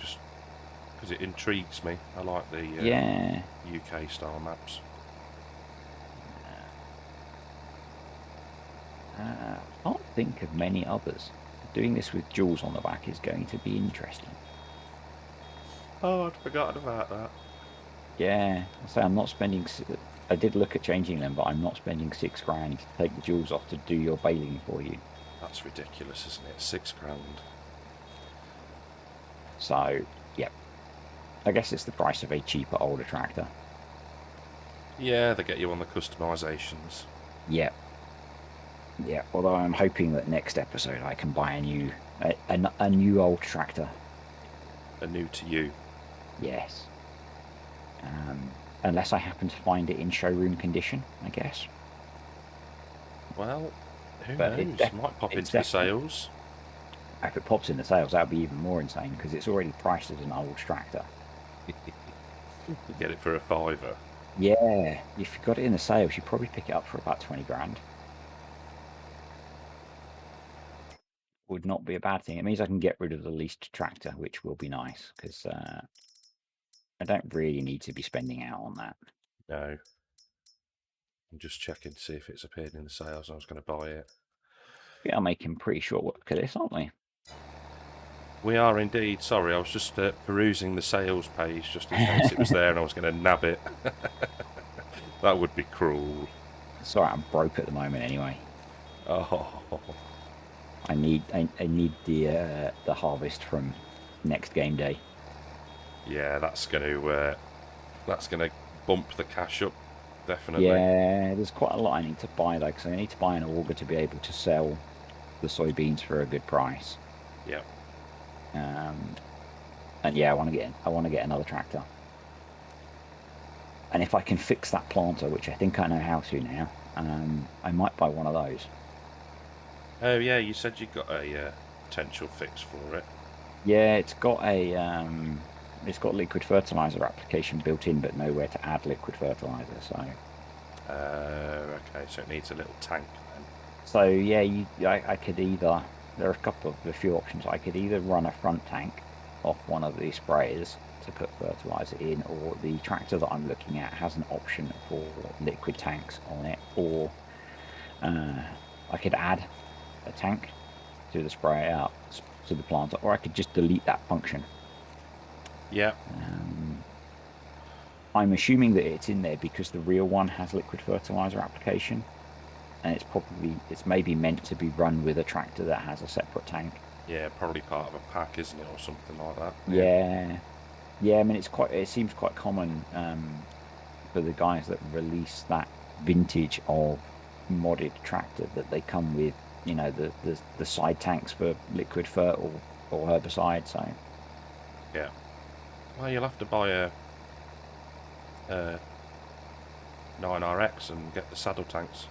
just because it intrigues me. I like the UK style maps. I can't think of many others. Doing this with jewels on the back is going to be interesting. Oh, I'd forgotten about that. Yeah, I say I'm not spending. I did look at changing them, but I'm not spending £6 grand to take the jewels off to do your baling for you. That's ridiculous, isn't it? £6 grand. So, yeah, I guess it's the price of a cheaper, older tractor. Yeah, they get you on the customisations. Yeah. Yeah, although I'm hoping that next episode I can buy a new old tractor. A new to you. Yes. Unless I happen to find it in showroom condition, I guess. Well, who knows? It might pop into the sales. If it pops in the sales, that would be even more insane because it's already priced as an old tractor. You get it for a £5. Yeah, if you got it in the sales, you'd probably pick it up for about 20 grand. would not be a bad thing. It means I can get rid of the leased tractor, which will be nice because I don't really need to be spending out on that. No. I'm just checking to see if it's appeared in the sales. I was going to buy it. We are making pretty short work of this, aren't we? We are indeed. Sorry, I was just perusing the sales page just in case it was there and I was going to nab it. That would be cruel. Sorry, I'm broke at the moment anyway. Oh, I need the harvest from next game day. yeah, that's going to bump the cash up, definitely. Yeah, there's quite a lot I need to buy though, because I need to buy an auger to be able to sell the soybeans for a good price. Yeah. And yeah, I want to get another tractor. And if I can fix that planter, which I think I know how to now, I might buy one of those. Oh yeah, you said you got a potential fix for it. Yeah, it's got liquid fertilizer application built in, but nowhere to add liquid fertilizer. Okay, so it needs a little tank then. So yeah, I could either there are a few options. I could either run a front tank off one of these sprayers to put fertilizer in, or the tractor that I'm looking at has an option for liquid tanks on it, or I could add a tank to the spray out to the planter, or I could just delete that function. Yeah. I'm assuming that it's in there because the real one has liquid fertilizer application, and it's maybe meant to be run with a tractor that has a separate tank. Yeah, probably part of a pack, isn't it, or something like that? Yeah. I mean, it seems quite common for the guys that release that vintage of modded tractor that they come with, the side tanks for liquid fert or herbicide. So Yeah. Well, you'll have to buy a 9RX and get the saddle tanks.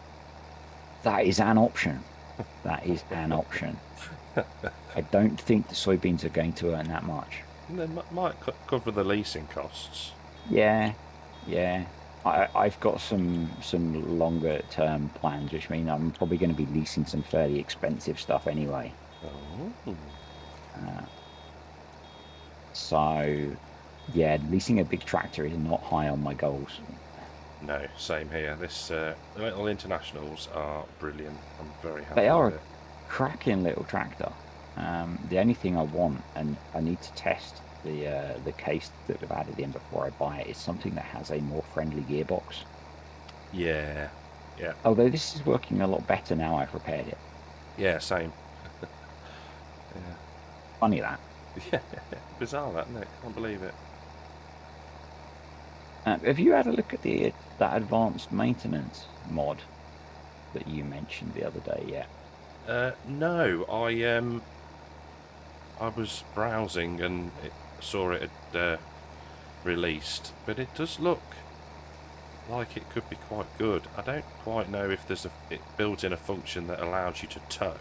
that is an option. That is an option. I don't think the soybeans are going to earn that much. And they might cover the leasing costs. Yeah. I've got some longer term plans, which mean I'm probably going to be leasing some fairly expensive stuff anyway. Oh. So yeah, leasing a big tractor is not high on my goals. No, same here. This little internationals are brilliant. I'm very happy They are with a it. cracking little tractor. The only thing I want, and I need to test the case that we've added in before I buy it, is something that has a more friendly gearbox. Yeah. Although this is working a lot better now I've repaired it. Yeah, same. Funny that. Yeah. Bizarre that, isn't it? Can't believe it. Have you had a look at that advanced maintenance mod that you mentioned the other day yet? No, I was browsing and saw it had released, but it does look like it could be quite good. I don't quite know if it builds in a function that allows you to tow,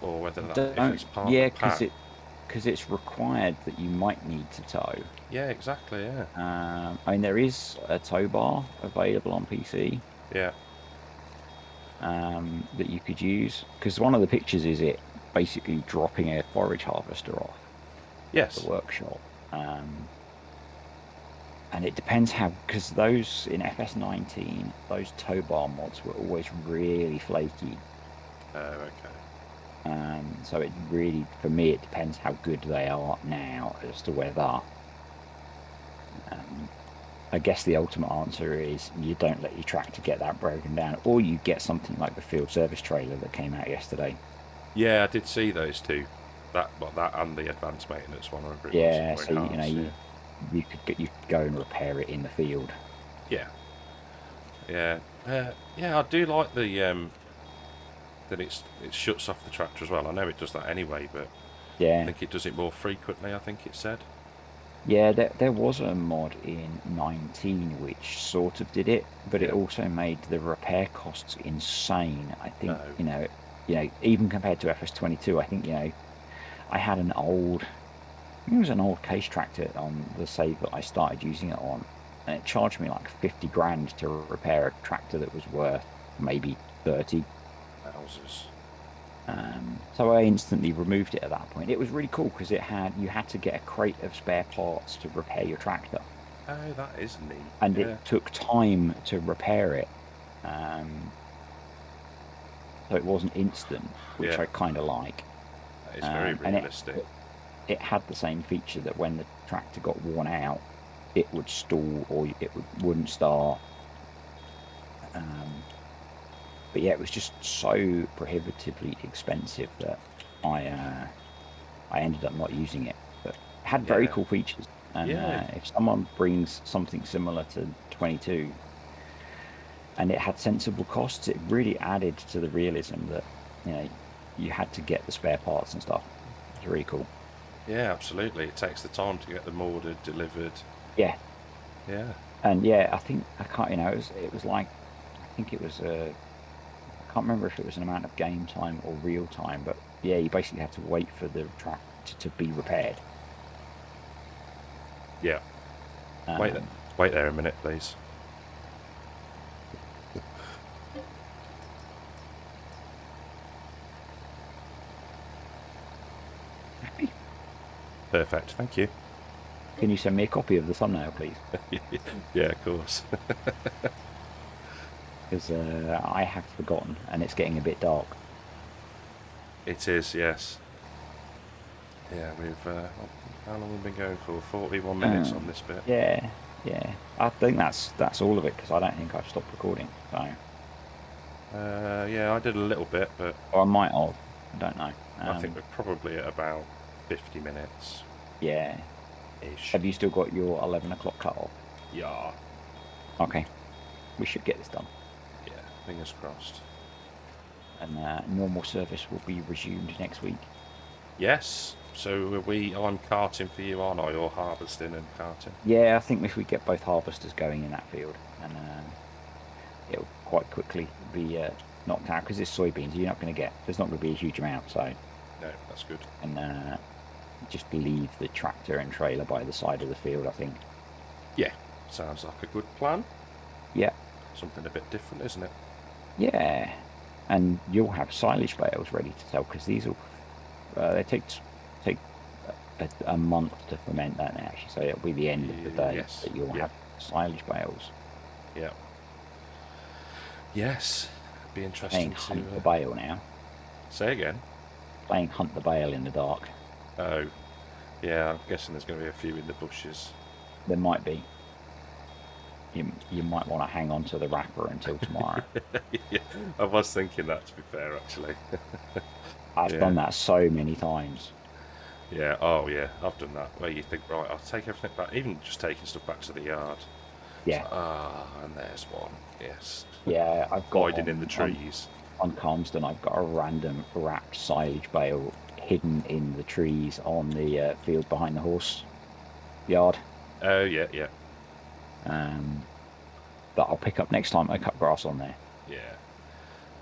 or whether if it's part of the pack. Because it's required that you might need to tow. Yeah, exactly. Yeah. I mean, there is a tow bar available on PC. Yeah. That you could use, because one of the pictures is it basically dropping a forage harvester off Yes. the workshop. And it depends because those in FS19, those tow bar mods were always really flaky. Oh, okay. So it really, for me, it depends how good they are now as to whether. I guess the ultimate answer is you don't let your tractor get that broken down, or you get something like the field service trailer that came out yesterday. Yeah, I did see those two. That and the advanced maintenance one, whatever it was. Yeah, so you could go and repair it in the field. Yeah. I do like the that it shuts off the tractor as well. I know it does that anyway, but Yeah, I think it does it more frequently. I think it said. yeah. There was a mod in 19 which sort of did it, but it also made the repair costs insane. I think even compared to FS22, I think I had an old. I think it was an old case tractor on the save that I started using it on, and it charged me like 50 grand to repair a tractor that was worth maybe 30. Houses. So I instantly removed it at that point. It was really cool because you had to get a crate of spare parts to repair your tractor, Oh, that is neat. and it Yeah, took time to repair it. Um, so it wasn't instant, which yeah, I kind of like. that is very And realistic. it had the same feature that when the tractor got worn out, it would stall or wouldn't start. Um, but yeah, it was just so prohibitively expensive that I uh, I ended up not using it. But it had very Yeah, cool features. And yeah, if someone brings something similar to 22 and it had sensible costs, it really added to the realism that you know you had to get the spare parts and stuff. It's really cool. yeah, absolutely. It takes the time to get them ordered, delivered. Yeah, Yeah, and yeah, I think I can't. It was like I think it was I can't remember if it was an amount of game time or real time, but yeah, you basically had to wait for the track to be repaired. yeah. Wait, Um, wait there a minute, please. Perfect. Thank you. can you send me a copy of the thumbnail, please? Yeah, of course. Because I have forgotten, and it's getting a bit dark. It is. Yes. Yeah, we've. How long have we been going for? 41 minutes on Um, this bit. yeah, yeah. I think that's all of it because I don't think I've stopped recording. So, Yeah, I did a little bit, but or I might have. I don't know. I think we're probably at about 50 minutes Yeah. ish. Have you still got your 11 o'clock cut off? Yeah. Okay, we should get this done, Yeah. Fingers crossed. and normal service will be resumed next week. Yes. So I'm carting for you, aren't I? Or harvesting and carting. Yeah, I think if we get both harvesters going in that field, and it'll quite quickly be knocked out because it's soybeans. You're not going to get. There's not going to be a huge amount, so No, that's good. and just leave the tractor and trailer by the side of the field. I think. Yeah. Sounds like a good plan. Yeah, Something a bit different, isn't it? yeah, and you'll have silage bales ready to sell because these will they take a month to ferment, don't they? Actually, so it'll be the end of the day Yes. that you'll Yeah. have silage bales. Yeah. Yes. Be Playing interesting to hunt the bale now. say again. Playing hunt the bale in the dark. Oh, yeah. I'm guessing there's going to be a few in the bushes. There might be. You might want to hang on to the wrapper until tomorrow. Yeah, I was thinking that, to be fair, actually. I've Yeah. done that so many times. Yeah. Oh, yeah. I've done that. Where you think, right, I'll take everything back, even just taking stuff back to the yard. It's Yeah, like, and there's one. Yes. yeah. I've got Hiding in the trees. on Calmsden. I've got a random wrapped silage bale hidden in the trees on the field behind the horse yard. Oh, yeah, yeah, Um, that I'll pick up next time I cut grass on there. yeah.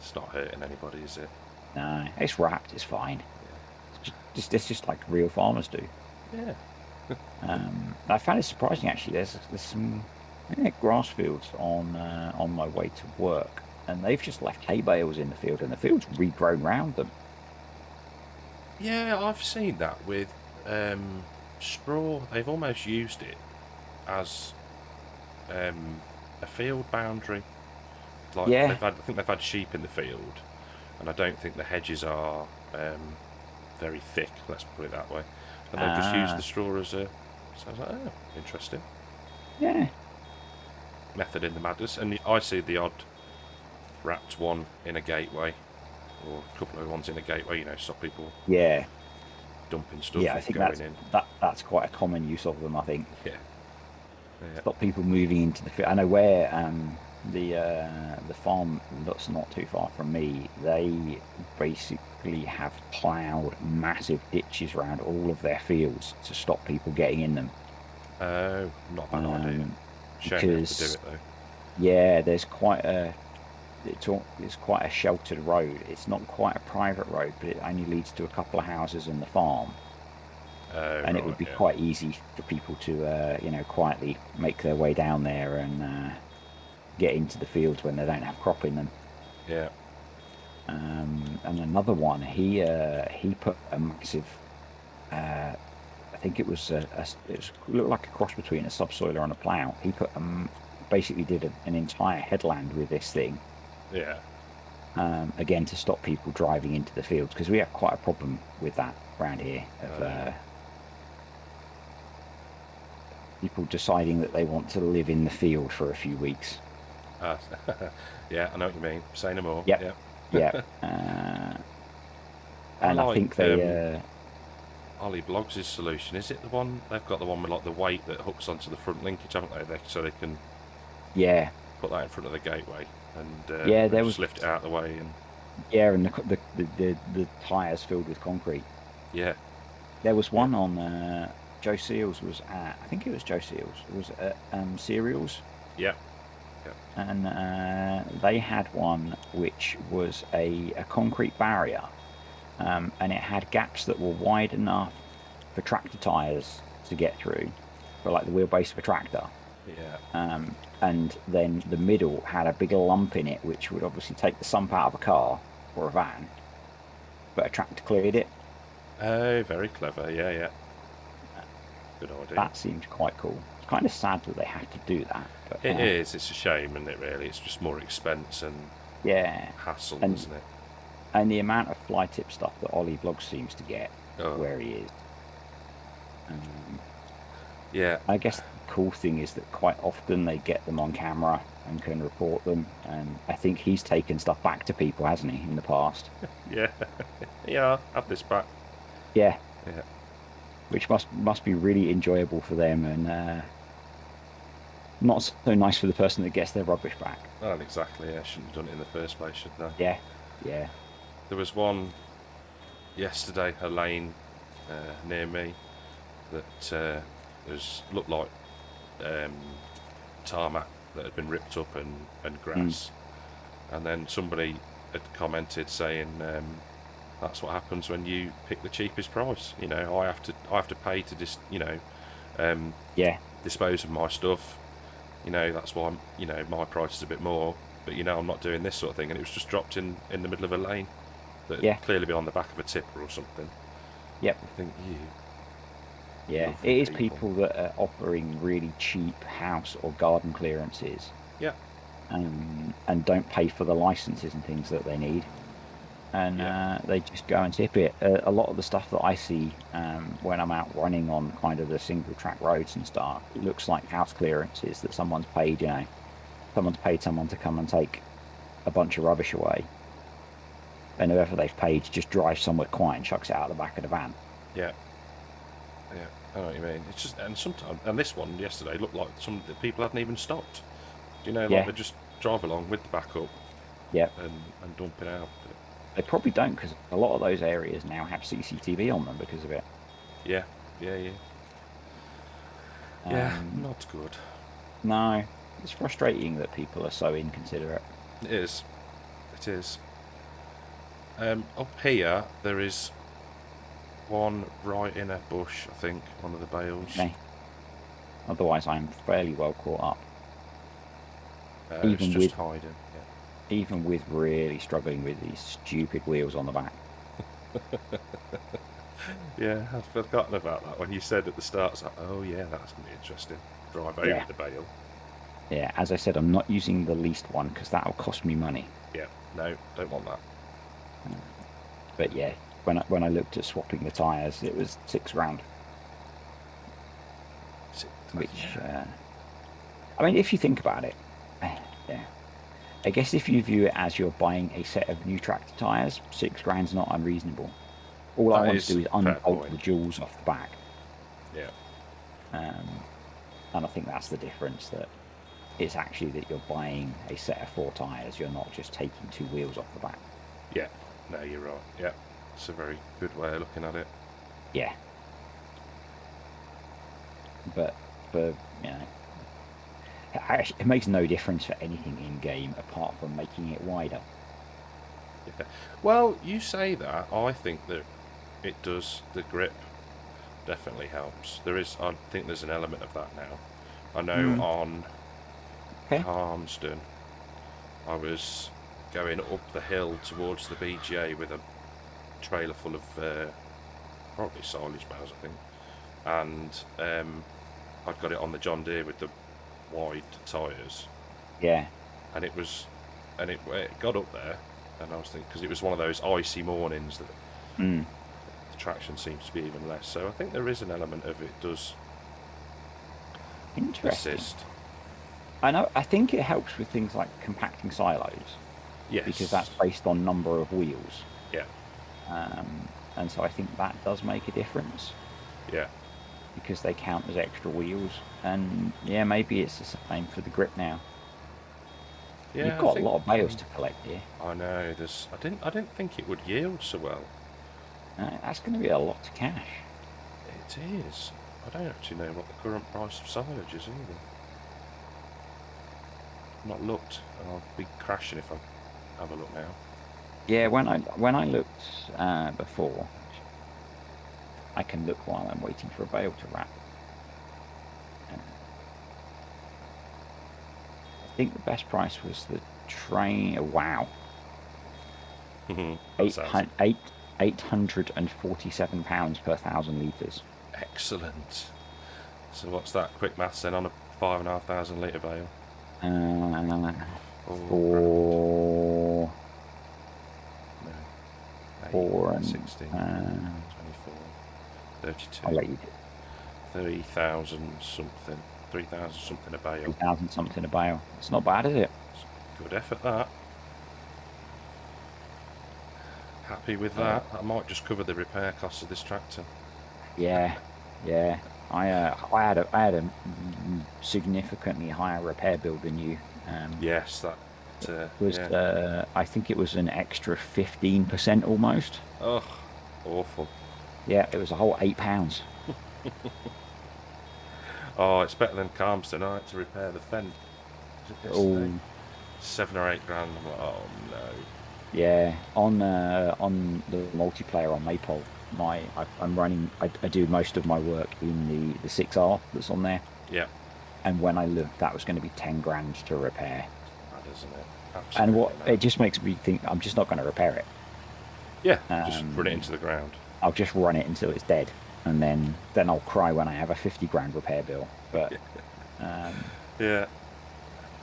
It's not hurting anybody, is it? No, it's wrapped. It's fine. It's just like real farmers do. Yeah. I found it surprising actually. There's some grass fields on my way to work, and they've just left hay bales in the field, and the field's regrown round them. Yeah, I've seen that with straw. They've almost used it as a field boundary. Like Yeah. I think they've had sheep in the field, and I don't think the hedges are very thick. Let's put it that way. And they've just used the Ah. straw as a. So I was like, oh, interesting Yeah. method in the madness. And I see the odd wrapped one in a gateway, or a couple of ones in a gateway. You know, stop people Yeah. dumping stuff Yeah. I and think going in. that's quite a common use of them. I think Yeah, yeah. stop people moving into the field. I know where the farm that's not too far from me. They basically have ploughed massive ditches around all of their fields to stop people getting in them. Oh, not a bad idea. Shame they have to do Because it though. yeah, it's quite a sheltered road. It's not quite a private road, but it only leads to a couple of houses and the farm. Oh, And it right, would be yeah. quite easy for people to quietly make their way down there and get into the fields when they don't have crop in them. Yeah. And another one, he put a massive. I think it was it looked like a cross between a subsoiler and a plow. He put basically did an entire headland with this thing. Yeah. Again to stop people driving into the fields because we have quite a problem with that around here of Yeah. people deciding that they want to live in the field for a few weeks. Uh, yeah, I know what you mean. Say no more. Yep, Yeah. yep. I And I like think they, Ollie Bloggs' solution. Is it the one they've got the one with like the weight that hooks onto the front linkage, haven't so they can yeah, put that in front of the gateway yeah, and there just was, lift it out of the way and yeah, and the tires filled with concrete. yeah, There was yeah, one on Joe Seals was at, I think it was Joe Seals. It was at Cereals, yeah, yeah, and they had one which was a concrete barrier, and it had gaps that were wide enough for tractor tires to get through, for like the wheelbase of a tractor. yeah. And then the middle had a big lump in it, which would obviously take the sump out of a car or a van, but a tractor cleared it. Oh, very clever. Yeah, yeah. Uh, Good idea. That seemed quite cool. It's kind of sad that they had to do that, but It is. It's a shame, isn't it? Really, it's just more expense and yeah. hassle, And isn't it? the amount of fly tip stuff that Ollie Vlog seems to get Oh, where he is. Um, yeah, I guess the cool thing is that quite often they get them on camera and can report them. And I think he's taken stuff back to people, hasn't he, in the past? yeah, yeah. Have this back. Yeah, Yeah. which must be really enjoyable for them and not so nice for the person that gets their rubbish back. Well, exactly. Yeah, shouldn't have done it in the first place, should they? Yeah, yeah. There was one yesterday, a lane near me that looked like um, tarmac that had been ripped up and Mm, grass, and then somebody had commented saying that's what happens when you pick the cheapest price. You know, I have to pay to um, yeah, dispose of my stuff. You know, that's why my price is a bit more. But I'm not doing this sort of thing, and it was just dropped in the middle of a lane that had yeah, clearly been on the back of a tipper or something. yep. I think you Yeah, lovely it is people. people that are offering really cheap house or garden clearances Yeah, and don't pay for the licenses and things that they need. And yeah, they just go and tip it. A lot of the stuff that I see when I'm out running on kind of the single track roads and stuff, it looks like house clearances that someone's paid, someone's paid someone to come and take a bunch of rubbish away. And whoever they've paid just drives somewhere quiet and chucks it out the back of the van. yeah, yeah. I know what you mean. It's just and this one yesterday looked like some the people hadn't even stopped. Like Yeah, they just drive along with the backup yeah. and dump it out. But They probably don't because a lot of those areas now have CCTV on them because of it. yeah, yeah, yeah, yeah. Um, Not good. no, it's frustrating that people are so inconsiderate. It is. It is. Up here there is one right in a bush. I think one of the bales. Okay. Otherwise, I'm fairly well caught up. It's Even just with hiding. even with really struggling with these stupid wheels on the back. Yeah, I've forgotten about that. When you said at the start, it's like, oh yeah, that's gonna be interesting. Drive over Yeah, the bale. yeah. As I said, I'm not using the least one because that'll cost me money. Yeah, no, don't want that. Uh, But yeah, when I looked at swapping the tires, it was 6 grand. Which Yeah, I mean, if you think about it, yeah. I guess if you view it as you're buying a set of new tractor tires, 6 grand's not unreasonable. All I that want to is do is a fair unbolt point. the jewels off the back. Yeah, Um, and I think that's the difference that it's actually that you're buying a set of 4 tires. You're not just taking 2 wheels off the back. yeah. No, you're right. Yeah, it's a very good way of looking at it. Yeah. But for, it makes no difference for anything in game apart from making it wider. Yeah. Well, you say that. I think that it does. The grip definitely helps. I think there's an element of that now. I know Mm, on okay. Harmsden, I was going up the hill towards the BGA with a trailer full of probably silage bales, I think, and I'd got it on the John Deere with the wide tyres, Yeah. and it got up there, and I was thinking, because it was one of those icy mornings that Mm. the traction seems to be even less. So I think there is an element of it does Interesting. assist. I think it helps with things like compacting silos Yes. because that's based on number of wheels. Yeah. And so I think that does make a difference Yeah. because they count as extra wheels. And yeah, maybe it's the same for the grip now. Yeah. You've got a lot of bales to collect here. I know. I didn't think it would yield so well. That's going to be a lot to cash. It is. I don't actually know what the current price of silage is either. I've not looked, and I'll be crashing if I have a look now. Yeah, when I looked before, I can look while I'm waiting for a bale to wrap. I think the best price was the train. Wow, £847 per 1,000 litres. Excellent. So what's that? Quick maths then on a 5,500 litre bale. For No. 16, 24, 32. I'll let you do 3,000 something. 3,000 something a bale. 3,000 something a bale. It's not bad, is it? Good effort, that. Happy with that. That might just cover the repair costs of this tractor. Yeah. I had a significantly higher repair bill than you. Yes, that was yeah. I think it was an extra 15% almost. Ugh, awful. Yeah, it was a whole £8. Oh, it's better than Calmston. I had to repair the fence. Oh, 7 or 8 grand. I'm like, oh no. yeah. On the multiplayer on Maypole, I'm running. I do most of my work in the 6R that's on there. Yeah. And when I looked, that was going to be 10 grand to repair. That isn't it. Absolutely And what not. it just makes me think I'm just not going to repair it. Yeah, just run it into the ground. I'll just run it until it's dead, and then I'll cry when I have a 50 grand repair bill. But yeah,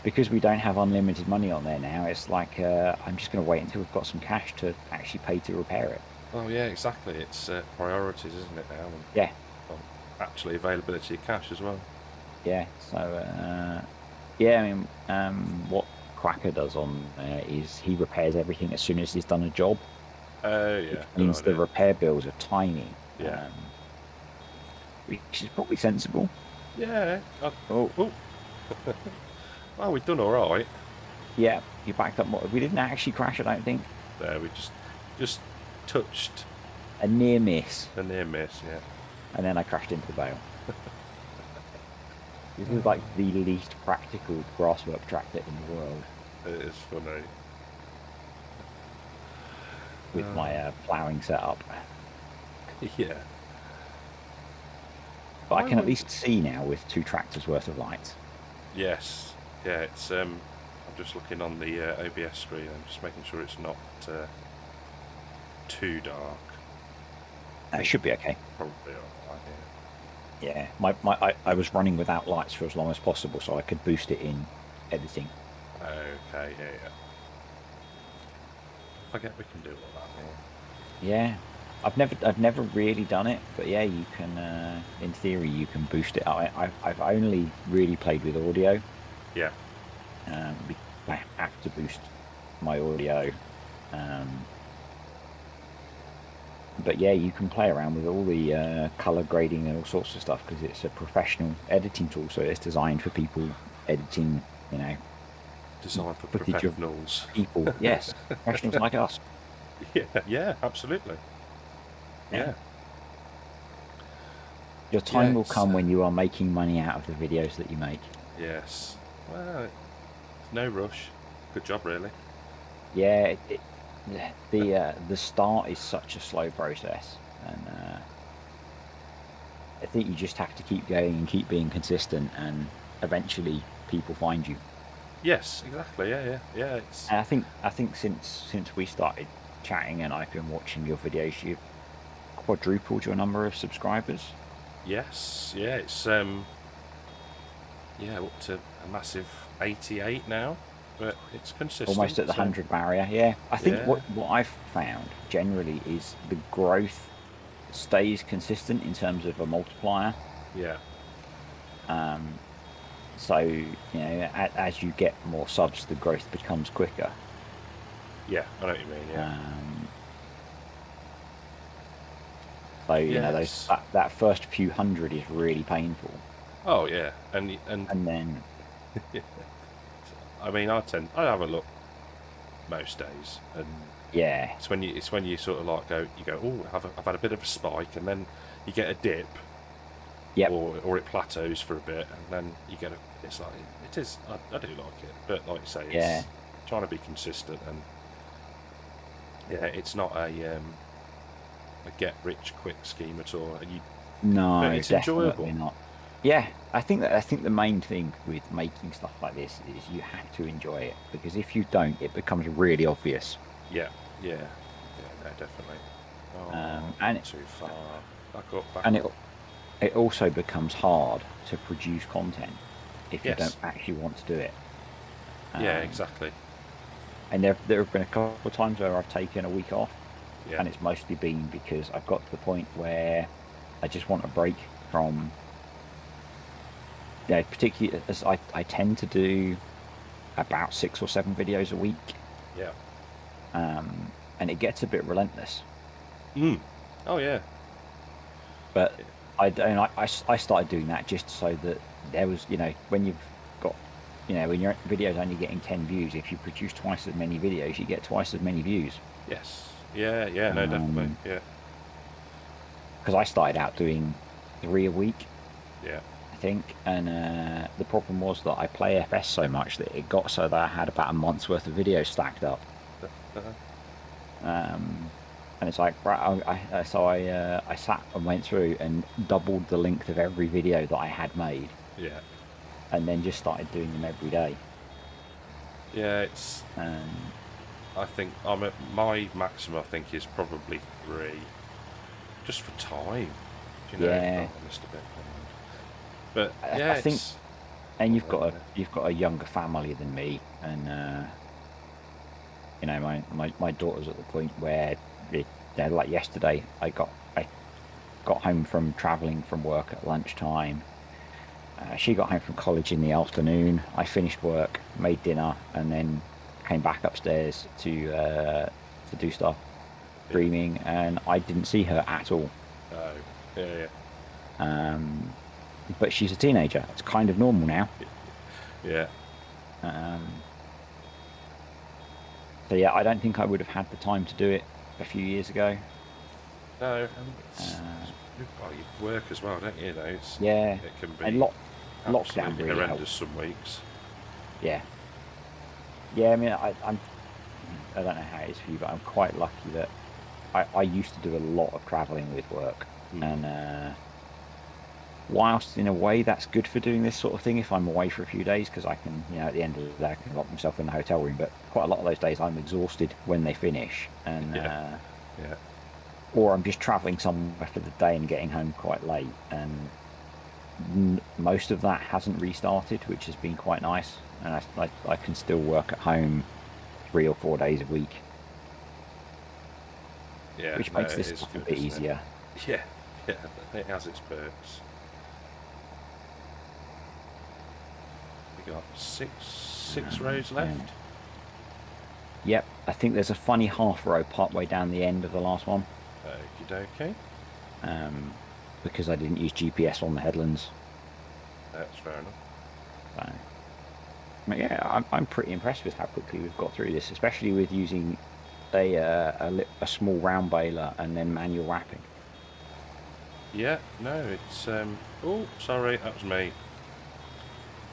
because we don't have unlimited money on there now, it's like I'm just going to wait until we've got some cash to actually pay to repair it. Oh yeah, exactly. It's priorities, isn't it now? And, yeah. Well, actually, availability of cash as well. Yeah. So yeah, I mean, what Quacker does on there is he repairs everything as soon as he's done a job. Oh yeah. Which means the repair bills are tiny. Yeah. Which is probably sensible. Yeah. Oh. Well, we've done all right. Yeah, you backed up. We didn't actually crash, I don't think. There, we just touched a near miss. A near miss, yeah. And then I crashed into the bale. This is like the least practical grasswork tractor in the world. It is funny. With my ploughing setup. Yeah. But I can at least see now with 2 tractors worth of lights. Yes. Yeah, it's I'm just looking on the OBS screen and just making sure it's not too dark. It should be okay. Probably alright, yeah. Yeah, I was running without lights for as long as possible, so I could boost it in editing. Okay, yeah. I forget we can do all that now. Yeah, I've never really done it, but yeah, you can. In theory, you can boost it. I've only really played with audio. Yeah. I have to boost my audio. But yeah, you can play around with all the color grading and all sorts of stuff because it's a professional editing tool. So it's designed for people editing, designed for professionals. People, yes, professionals like us. Yeah, absolutely. Yeah. Your time will come when you are making money out of the videos that you make. Yes. Well, no rush. Good job, really. Yeah, the start is such a slow process, and I think you just have to keep going and keep being consistent, and eventually people find you. Yes, exactly. Yeah. It's And I think since we started chatting and I've been watching your videos, you've quadrupled your number of subscribers, yes, yeah. It's yeah, up to a massive 88 now, but it's almost consistent. at the So 100 barrier. Yeah, I think yeah, what I've found generally is the growth stays consistent in terms of a multiplier. yeah, Um, so as you get more subs, the growth becomes quicker. yeah. I know what you mean. Yeah, Um, so yeah. those that first few hundred is really painful, Oh yeah, and and then I mean, I have a look most days, and yeah, it's when you sort of like go, oh, I've had a bit of a spike, and then you get a dip, yep, or it plateaus for a bit, and then you get a. It's like it is. I do like it, but like you say, yeah. it's trying to be consistent, and yeah, it's not a get rich quick scheme at all. But No, it's definitely enjoyable. not. Yeah, I think the main thing with making stuff like this is you have to enjoy it because if you don't, it becomes really obvious. Yeah, yeah, no, definitely. Oh, And not too far. Back up, back and up. it also becomes hard to produce content if you don't Yes. actually want to do it. Yeah, Um, exactly. and there have been a couple of times where I've taken a week off, Yeah. and it's mostly been because I've got to the point where I just want a break from, particularly as I tend to do about 6 or 7 videos a week, Yeah. and it gets a bit relentless. Mm. Oh yeah. But I started doing that just so that there was, when you've got, when your video's only getting 10 views, if you produce twice as many videos, you get twice as many views. Yes. Yeah. Yeah. No, definitely. Um, Yeah. because I started out doing 3 a week, Yeah. I think, and the problem was that I play FS so much that it got so that I had about a month's worth of videos stacked up. Uh-huh. Um, and it's like, right, I sat and went through and doubled the length of every video that I had made, Yeah. and then just started doing them every day. Yeah. It's. Um, I think I'm at my maximum. I think is probably 3, just for time. yeah, Oh, I missed a bit. But I yeah, think, it's and one you've of got them. a you've got a younger family than me, and my daughter's at the point where, like yesterday, I got home from traveling from work at lunchtime. She got home from college in the afternoon. I finished work, made dinner, and then came back upstairs to do stuff, Yeah. streaming, and I didn't see her at all. Oh. Yeah. Um, but she's a teenager. It's kind of normal now. Yeah. Yeah. Um, so yeah, I don't think I would have had the time to do it a few years ago. No, and Uh, well, you work as well, don't you? yeah, It can and be lockdown absolutely really horrendous helped. some weeks. Yeah, yeah. I mean, I don't know how it is for you, but I'm quite lucky that I used to do a lot of traveling with work, Hmm. and whilst in a way that's good for doing this sort of thing if I'm away for a few days because I can, at the end of the day I can lock myself in the hotel room. But quite a lot of those days I'm exhausted when they finish, and Yeah, yeah, or I'm just traveling somewhere for the day and getting home quite late, and most of that hasn't restarted, which has been quite nice. And I can still work at home 3 or 4 days a week, yeah. which No, makes it this is stuff a good, bit isn't it? easier. Yeah, yeah. It has its perks. We got six rows Yeah. left. Yep, I think there's a funny half row part way down the end of the last one, Okie dokie. um, because I didn't use GPS on the headlands. That's fair enough. So, but yeah, I'm pretty impressed with how quickly we've got through this, especially with using a small round baler and then manual wrapping. Yeah, no, it's Oh, sorry, that was me.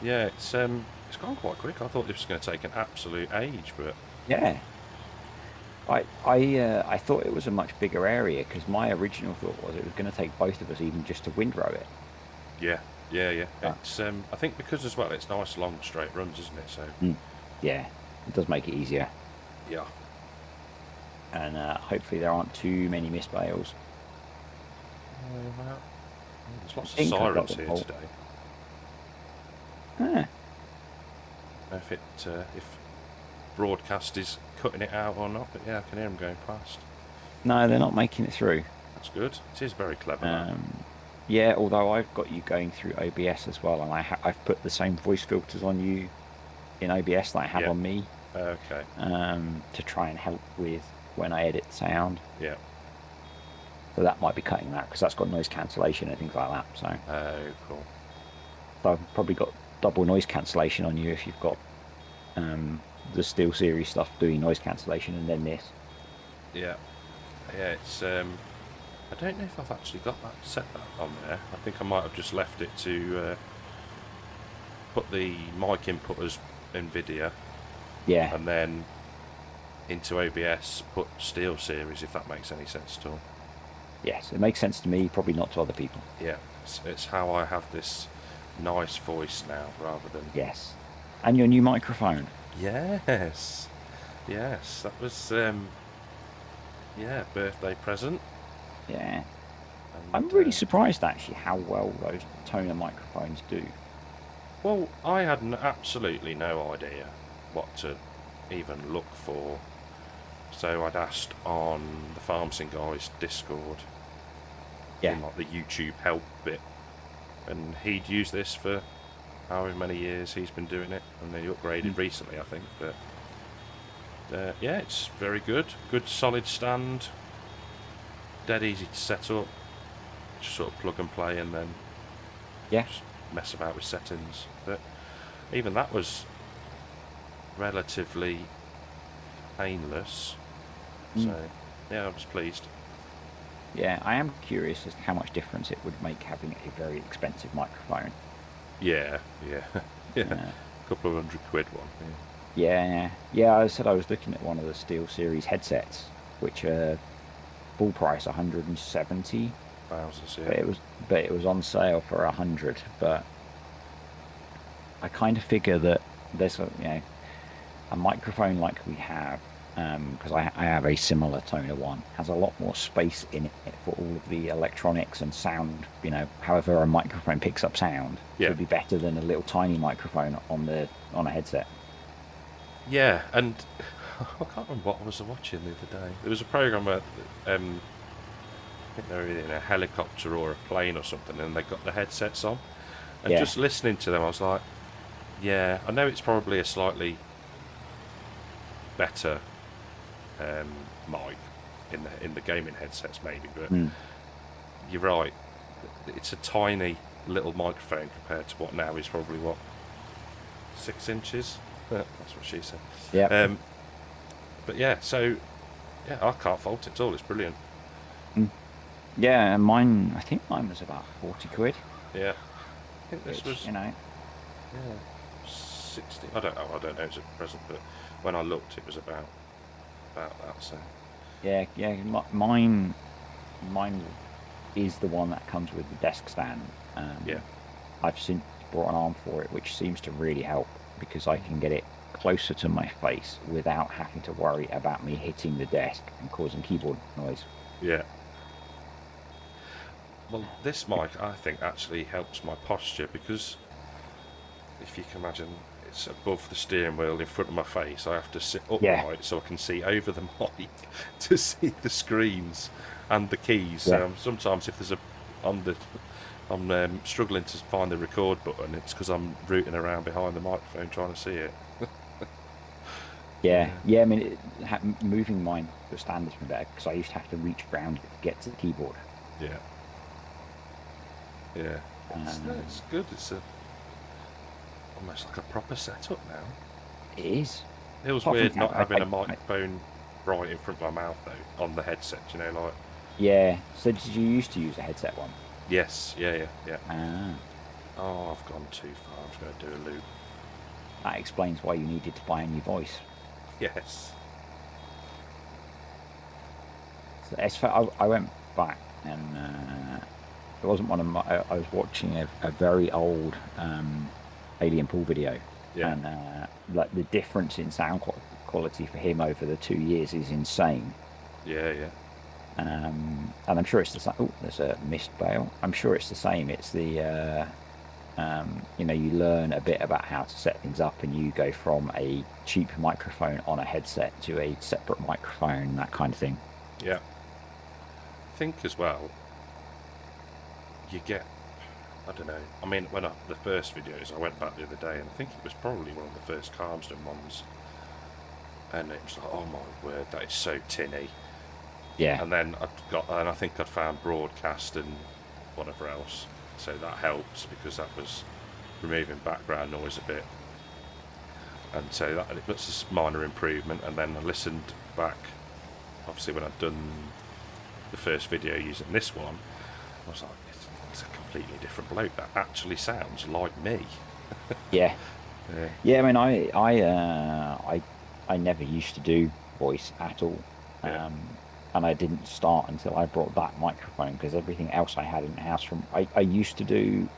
Yeah, it's gone quite quick. I thought this was going to take an absolute age, but Yeah, I thought it was a much bigger area because my original thought was it was going to take both of us even just to windrow it. yeah, Yeah, yeah. But, It's I think because as well, it's nice long straight runs, isn't it? So mm, yeah, it does make it easier. yeah. And hopefully there aren't too many missed bales. Well, there's I lots of think I got sirens them here all. today. Ah, I don't know if broadcast is cutting it out or not, but yeah, I can hear them going past. no, they're not making it through. That's good. It is very clever that. Um, yeah, although I've got you going through OBS as well, and I've put the same voice filters on you in OBS that I have Yeah. on me, Okay. to try and help with when I edit sound. Yeah. So that might be cutting that because that's got noise cancellation and things like that. Oh, cool. So I've probably got double noise cancellation on you if you've got the Steel Series stuff doing noise cancellation and then this. Yeah. Yeah. It's I don't know if I've actually got that set on there. I think I might have just left it to put the mic input as NVIDIA, Yeah. and then into OBS put Steel Series, if that makes any sense at all. Yes, it makes sense to me, probably not to other people. Yeah, it's how I have this nice voice now, rather than... Yes. And your new microphone. Yes, yes, that was yeah, birthday present. Yeah. And I'm really surprised actually how well those toner microphones do. well, I had absolutely no idea what to even look for, so I'd asked on the Farmsing guys Discord Yeah. in like the YouTube help bit, and he'd used this for however many years he's been doing it, and then he upgraded recently, I think. But yeah, it's very good. Good solid stand, dead easy to set up. Just sort of plug and play, and then Yeah. just mess about with settings. But even that was relatively painless. So yeah, I was pleased. Yeah, I am curious as to how much difference it would make having a very expensive microphone. Yeah, yeah, yeah. Uh, A couple of £100 one. yeah. I said I was looking at one of the Steel Series headsets, which are full price 170, Thousands, but yeah. it was on sale for 100. But I kind of figure that there's a microphone like we have, because I have a similar toner one, has a lot more space in it for all of the electronics and sound. However a microphone picks up sound, Yeah. would be better than a little tiny microphone on a headset. Yeah, and I can't remember what I was watching the other day. There was a program where I think they were in a helicopter or a plane or something, and they got the headsets on. And Yeah. just listening to them, I was like, yeah, I know it's probably a slightly better mic in the gaming headsets maybe, but you're right. It's a tiny little microphone compared to what now is probably 6 inches. That's what she said. Yeah. But yeah, so yeah, I can't fault it at all. It's brilliant. Yeah, and I think mine was about 40 quid, Yeah, I think this which, was yeah 60. I don't know. It's at present, but when I looked, it was about that. So yeah, mine is the one that comes with the desk stand. yeah, I've since brought an arm for it, which seems to really help because I can get it closer to my face without having to worry about me hitting the desk and causing keyboard noise. yeah. Well, this mic I think actually helps my posture because if you can imagine, it's above the steering wheel in front of my face. I have to sit Yeah, upright so I can see over the mic to see the screens and the keys. yeah, Sometimes if there's I'm struggling to find the record button. It's because I'm rooting around behind the microphone trying to see it. yeah. I mean, moving mine to a stand has been better because I used to have to reach around to get to the keyboard. Yeah, yeah. It's good. It's almost like a proper setup now. It is. It was Apart from weird the not fact having a microphone right in front of my mouth though on the headset. Like yeah. So did you used to use a headset one? yes, yeah. Ah, Oh, I've gone too far. I'm just going to do a loop. that explains why you needed to buy a new voice. Yes. So I went back and it wasn't one of my. I was watching a very old Alien Pool video, Yeah, and like the difference in sound quality for him over the 2 years is insane. yeah, yeah, And I'm sure it's the same. Oh, there's a missed bale. I'm sure it's the same. It's the you learn a bit about how to set things up, and you go from a cheap microphone on a headset to a separate microphone, that kind of thing. yeah. I think as well, you get. I don't know. I mean, the first videos, I went back the other day, and I think it was probably one of the first Calmsden ones, and it was like, oh my word, that is so tinny. Yeah, And then I think I'd found broadcast and whatever else, so that helps because that was removing background noise a bit, and so that's a minor improvement. And then I listened back, obviously when I'd done the first video using this one, I was like, it's a completely different bloke. That actually sounds like me. yeah, Yeah, yeah. I mean, I never used to do voice at all, yeah, and I didn't start until I brought that microphone because everything else I had in the house from I used to do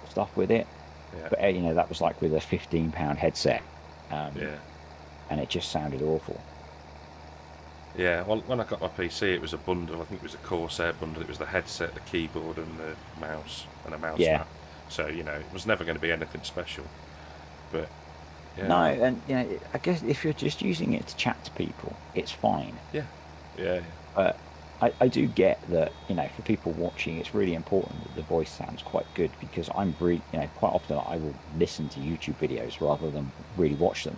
stuff with it, yeah, but that was like with a £15 headset, um, yeah. and it just sounded awful. Yeah, well, when I got my PC, it was a bundle. I think it was a Corsair bundle. It was the headset, the keyboard, and the mouse, and a mouse Yeah, mat. So, it was never going to be anything special. But, no, yeah, and I guess if you're just using it to chat to people, it's fine. yeah, yeah, But I do get that, for people watching, it's really important that the voice sounds quite good because I'm really, quite often I will listen to YouTube videos rather than really watch them.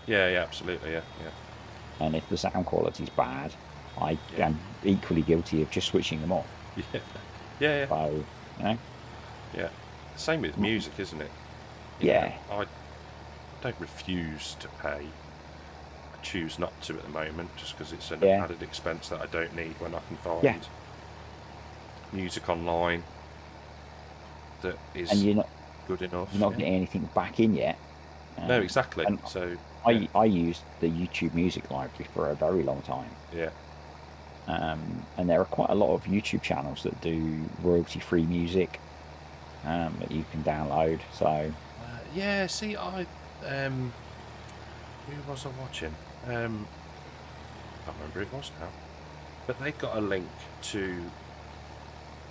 yeah, yeah, absolutely, yeah, yeah, And if the sound quality is bad, I yeah, am equally guilty of just switching them off. yeah, yeah, So, you know, yeah. Same with m- music, isn't it? yeah, I don't refuse to pay. I choose not to at the moment just because it's an yeah, added expense that I don't need when I can yeah. find music online that And is good you're enough, not yeah. getting anything back in yet. No, Um, exactly. and So, yeah, I used the YouTube Music Library for a very long time. yeah. And there are quite a lot of YouTube channels that do royalty-free music that you can download. So, Yeah, see, um, who was I watching? I can't remember who it was now. But they got a link to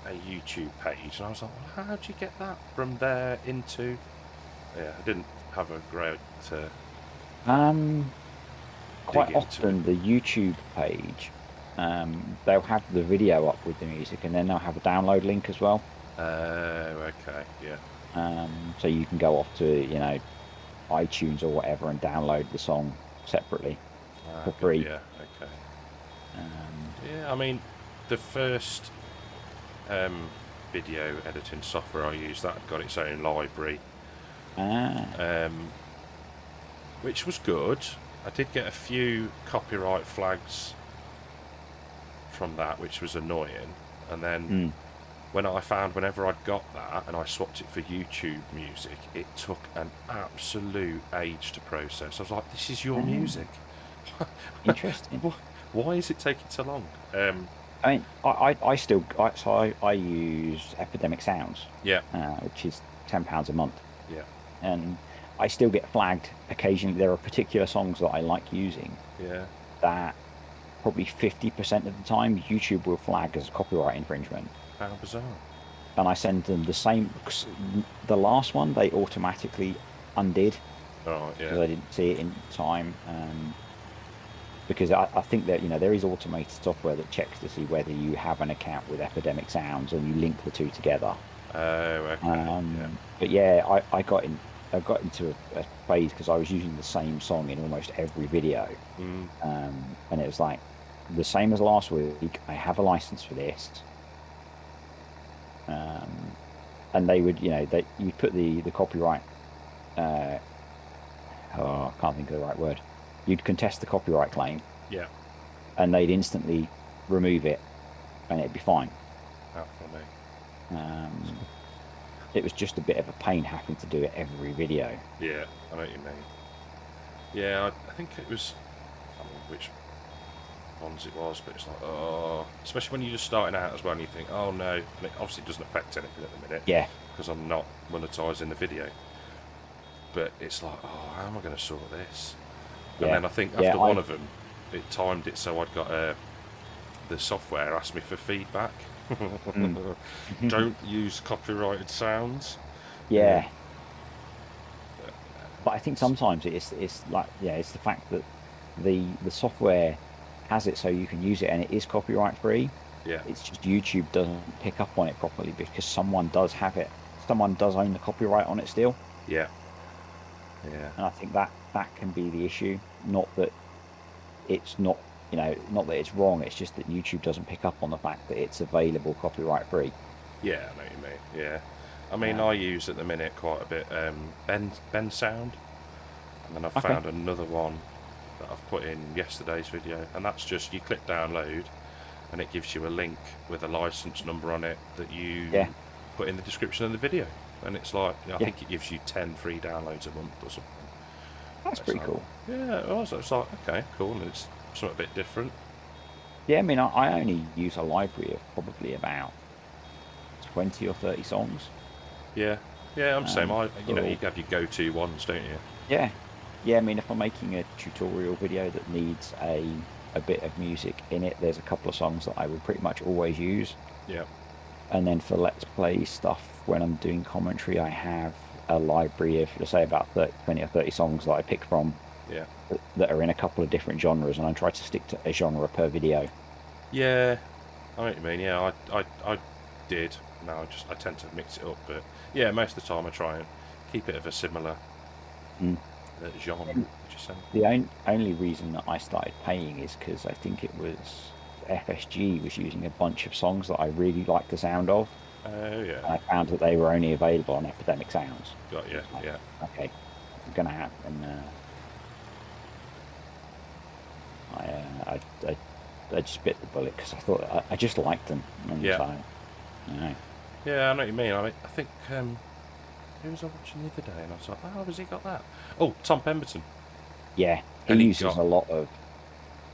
a YouTube page, and I was like, well, how'd you get that from there into? Yeah, I didn't have a great to um, dig quite into it. often the YouTube page, they'll have the video up with the music, and then they'll have a download link as well. Okay, yeah. So you can go off to, iTunes or whatever and download the song separately for Good, free. yeah, okay. Um, Yeah, I mean, the first um, video editing software I used, that had got its own library, ah, um, which was good. I did get a few copyright flags from that, which was annoying. And then mm, whenever I'd got that and I swapped it for YouTube music, it took an absolute age to process. I was like, this is your ah, music. interesting. Why is it taking so long? I mean, I still I use Epidemic Sounds, Yeah, which is £10 a month, yeah, and I still get flagged occasionally. There are particular songs that I like using yeah. that probably 50% of the time YouTube will flag as a copyright infringement, How bizarre. and I send them the same. 'Cause the last one they automatically undid Right, yeah. because I didn't see it in time. Because I think that there is automated software that checks to see whether you have an account with Epidemic Sounds and you link the two together. Oh, okay, yeah. But yeah, I got into a phase because I was using the same song in almost every video, Mm, and it was like the same as last week. I have a license for this, um, and they would you put the copyright. Uh, oh, I can't think of the right word. You'd contest the copyright claim, yeah. and they'd instantly remove it, and it'd be fine. How funny. Um, it was just a bit of a pain having to do it every video. Yeah, I know what you mean. Yeah, I think it was. I mean, which ones it was, but it's like, oh, especially when you're just starting out as well, and you think, oh no, and it obviously doesn't affect anything at the minute Yeah, because I'm not monetising the video. But it's like, oh, how am I going to sort this? And yeah, then I think yeah. after one of them, it timed it so I'd got the software asked me for feedback. Mm. Don't use copyrighted sounds. Yeah, Yeah, but I think sometimes it's like yeah, it's the fact that the software has it so you can use it and it is copyright free. yeah, It's just YouTube doesn't pick up on it properly because someone does have it. Someone does own the copyright on it still, yeah, yeah, and I think that can be the issue. Not that it's not, not that it's wrong. It's just that YouTube doesn't pick up on the fact that it's available copyright free. yeah. I know what you mean. Yeah, I mean I Um, use at the minute quite a bit Ben Sound, and then I've okay. found another one that I've put in yesterday's video, and that's just you click download, and it gives you a link with a license number on it that you Yeah. put in the description of the video, and it's like I Yeah. think it gives you 10 free downloads a month or something. That's It's pretty like, cool. yeah, also it's like okay, cool, and it's something a bit different. Yeah. I mean, I only use a library of probably about 20 or 30 songs. Yeah, yeah, I'm the same. For You all. have your go-to ones, don't you? Yeah. Yeah. I mean, if I'm making a tutorial video that needs a bit of music in it, there's a couple of songs that I will pretty much always use. Yeah, And then for Let's Play stuff, when I'm doing commentary, I have a library of, let's say, about 30, 20 or 30 songs that I pick from yeah, that are in a couple of different genres, and I try to stick to a genre per video. yeah. I know what you mean. Yeah, I did. No, I tend to mix it up, but yeah, most of the time I try and keep it of a similar Mm. genre. And Would you say? the only reason that I started paying is because I think it was FSG was using a bunch of songs that I really liked the sound of, Oh yeah, and I found that they were only available on Epidemic Sounds. got So you. it's like, Yeah, okay, I'm gonna have, and I just bit the bullet because I thought I just liked them, and yeah, so you yeah. I know what you mean. I think who was I watching the other day, and I was like, oh, has he got that? Oh, Tom Pemberton, yeah, he and he uses got a lot of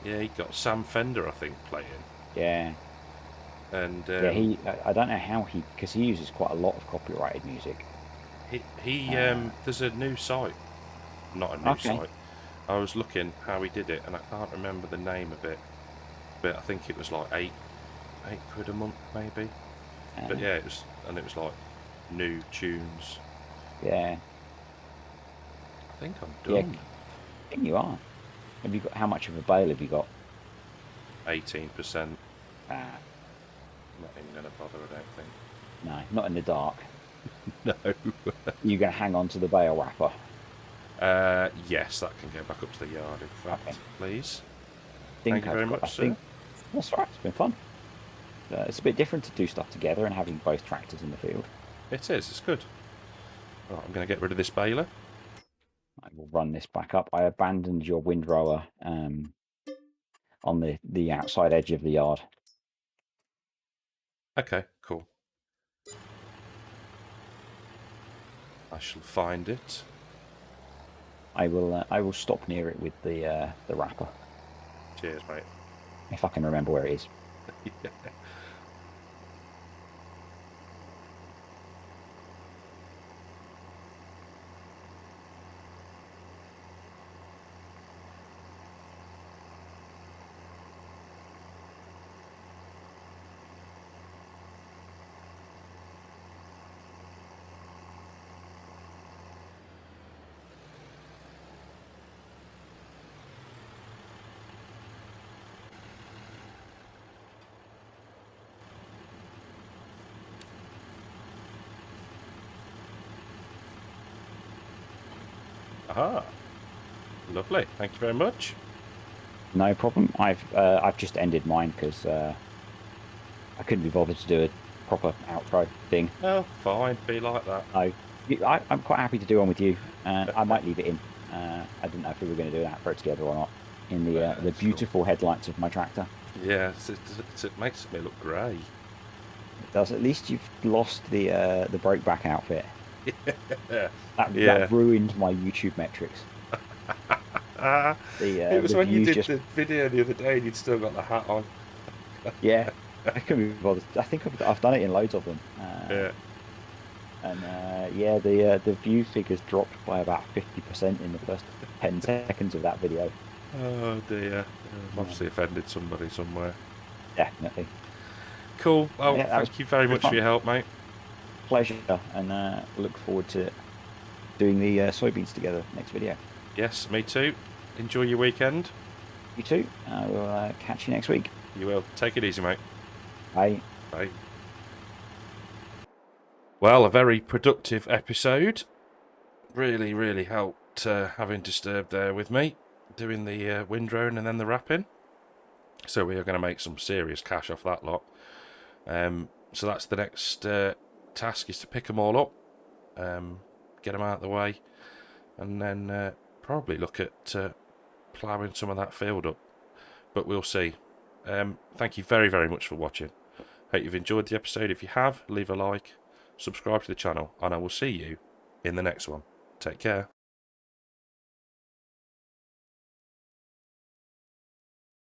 he got Sam Fender, I think, playing, yeah. and Yeah, I don't know how because he uses quite a lot of copyrighted music. he Uh, there's a new site, not a new okay. site. I was looking how he did it, and I can't remember the name of it, but I think it was like eight quid a month maybe. But Uh, yeah, it was like new tunes. yeah. I think I'm Yeah, done. I think you are. Have you got how much of a bail have you got? 18%. Uh, Not even gonna bother, I don't think. no, not in the dark. No. You're gonna hang on to the bail wrapper. Yes, that can go back up to the yard, in Okay. fact, please. Thank Think you I've very got. I much, sir. think that's all right. It's been fun. It's a bit different to do stuff together and having both tractors in the field. It is, it's good. Right, I'm going to get rid of this baler. I will run this back up. I abandoned your windrower on the outside edge of the yard. Okay, cool. I shall find it. I will stop near it with the wrapper Cheers, mate. if I can remember where it is. Aha. Lovely. Thank you very much. No problem. I've just ended mine because I couldn't be bothered to do a proper outro thing. Oh, fine. Be like that. So I'm quite happy to do one with you. I might leave it in. I didn't know if we were going to do an outro together or not. In the It's cool. beautiful headlights of my tractor. Yeah, it makes me look grey. It does. At least you've lost the breakback outfit. Yeah. That Yeah. ruined my YouTube metrics. It was The when you views did just the video the other day and you'd still got the hat on. yeah. I couldn't be bothered. I think I've done it in loads of them. Yeah. And yeah, the view figures dropped by about 50% in the first 10 seconds of that video. Oh dear. I've Yeah, obviously offended somebody somewhere. definitely. Cool. Well, Yeah, that was thank you very good much for fun. your help, mate. Pleasure, and look forward to doing the soybeans together next video. Yes, me too. Enjoy your weekend. You too. We'll catch you next week. You will. Take it easy, mate. Bye. Bye. Well, a very productive episode. Really, really helped having Disturbed there with me, doing the windrowing and then the wrapping. So we are going to make some serious cash off that lot. So that's the next task, is to pick them all up, get them out of the way, and then probably look at ploughing some of that field up. But we'll see. Thank you very, very much for watching. Hope you've enjoyed the episode. If you have, leave a like, subscribe to the channel, and I will see you in the next one. Take care.